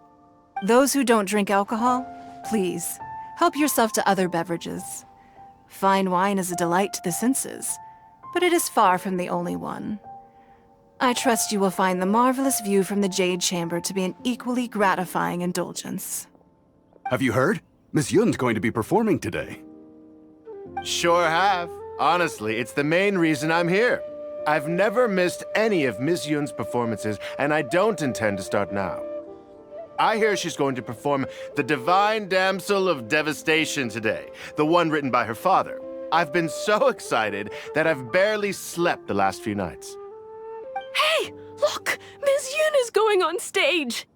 S4: Those who don't drink alcohol, please, help yourself to other beverages. Fine wine is a delight to the senses, but it is far from the only one. I trust you will find the marvelous view from the Jade Chamber to be an equally gratifying indulgence.
S10: Have you heard? Miss Yun's going to be performing today.
S8: Sure have. Honestly, it's the main reason I'm here. I've never missed any of Miss Yun's performances, and I don't intend to start now. I hear she's going to perform The Divine Damsel of Devastation today, the one written by her father. I've been so excited that I've barely slept the last few nights.
S12: Hey, look! Miss Yun is going on stage!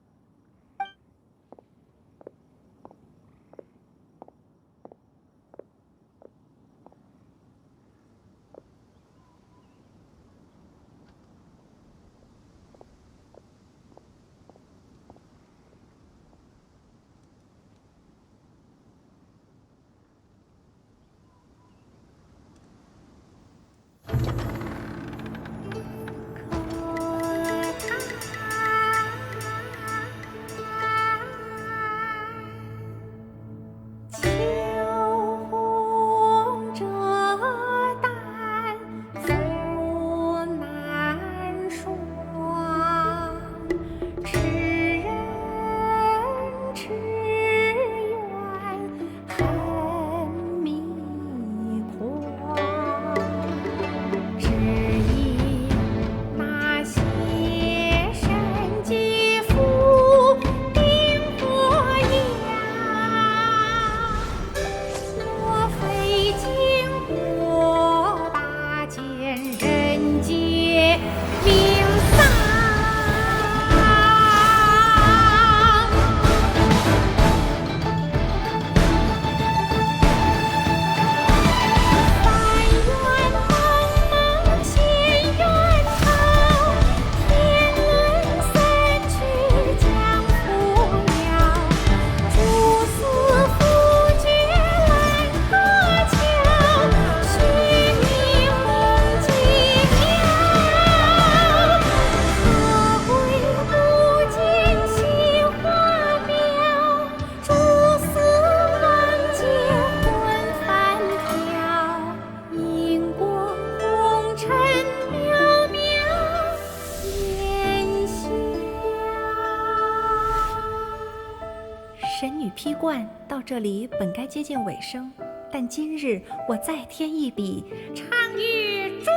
S7: 这里本该接近尾声，但今日我再添一笔，唱与诸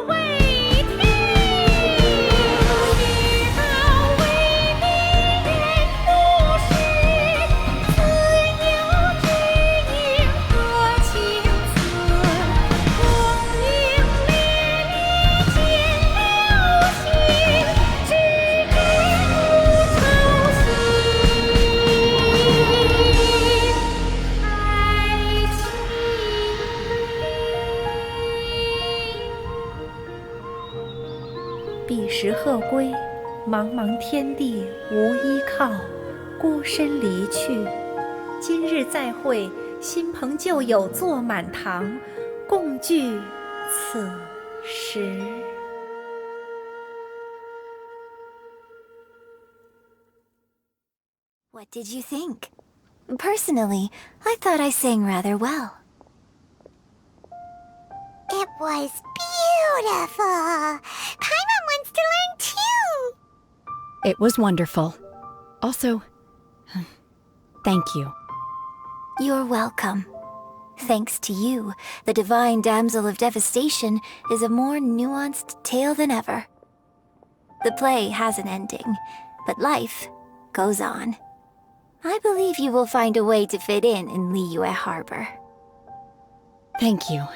S7: 位听。彼时鹤归，茫茫天地无依靠，孤身离去。今日再会，新朋旧友坐满堂，共聚此时。
S21: What did you think? Personally, I thought I sang rather well.
S5: It was beautiful. Paimon wants to learn too.
S6: It was wonderful. Also, thank you.
S21: You're welcome. Thanks to you, the Divine Damsel of Devastation is a more nuanced tale than ever. The play has an ending, but life goes on. I believe you will find a way to fit in Liyue Harbor.
S6: Thank you.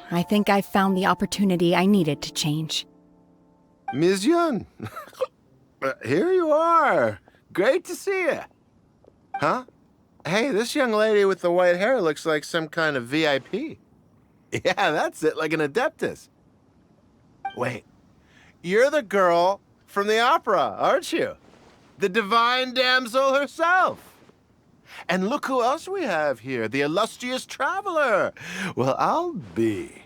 S6: I think I've found the opportunity I needed to change.
S8: Ms. Yun, here you are. Great to see you. Huh? Hey, this young lady with the white hair looks like some kind of VIP. Yeah, that's it, like an Adeptus. Wait, you're the girl from the opera, aren't you? The Divine Damsel herself. And look who else we have here, the illustrious traveler. Well, I'll be.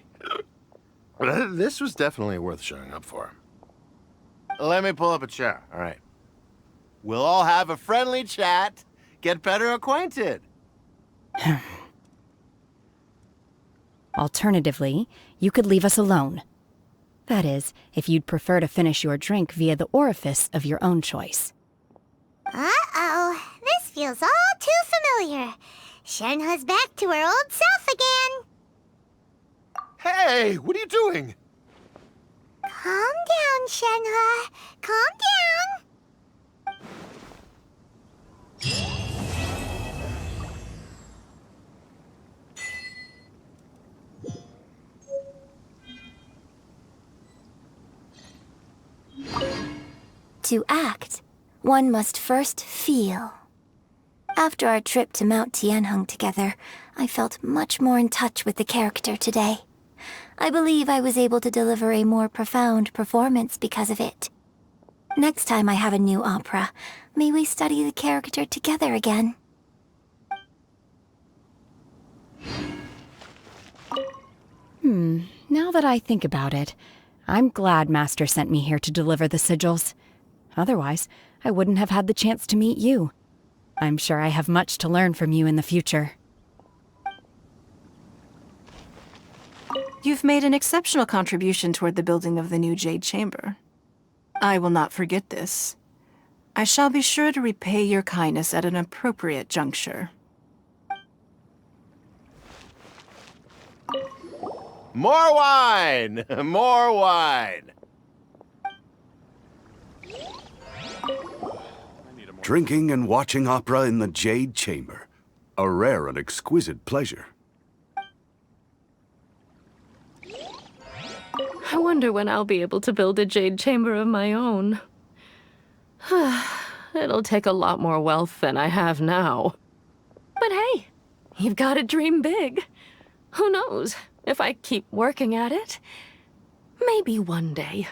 S8: This was definitely worth showing up for. Let me pull up a chair, all right. We'll all have a friendly chat, get better acquainted.
S6: Alternatively, you could leave us alone. That is, if you'd prefer to finish your drink via the orifice of your own choice.
S5: Uh-oh, this feels all too familiar. Shenhe's back to her old self again.
S8: Hey, what are you doing?
S5: Calm down, Shenhe. Calm down.
S21: To act, one must first feel. After our trip to Mount Tianheng together, I felt much more in touch with the character today. I believe I was able to deliver a more profound performance because of it. Next time I have a new opera, may we study the character together again.
S6: Now that I think about it, I'm glad Master sent me here to deliver the sigils. Otherwise, I wouldn't have had the chance to meet you. I'm sure I have much to learn from you in the future.
S4: You've made an exceptional contribution toward the building of the new Jade Chamber. I will not forget this. I shall be sure to repay your kindness at an appropriate juncture.
S8: More wine! More wine!
S10: Drinking and watching opera in the Jade Chamber. A rare and exquisite pleasure.
S12: I wonder when I'll be able to build a Jade Chamber of my own. It'll take a lot more wealth than I have now. But hey, you've got to dream big. Who knows? If I keep working at it, maybe one day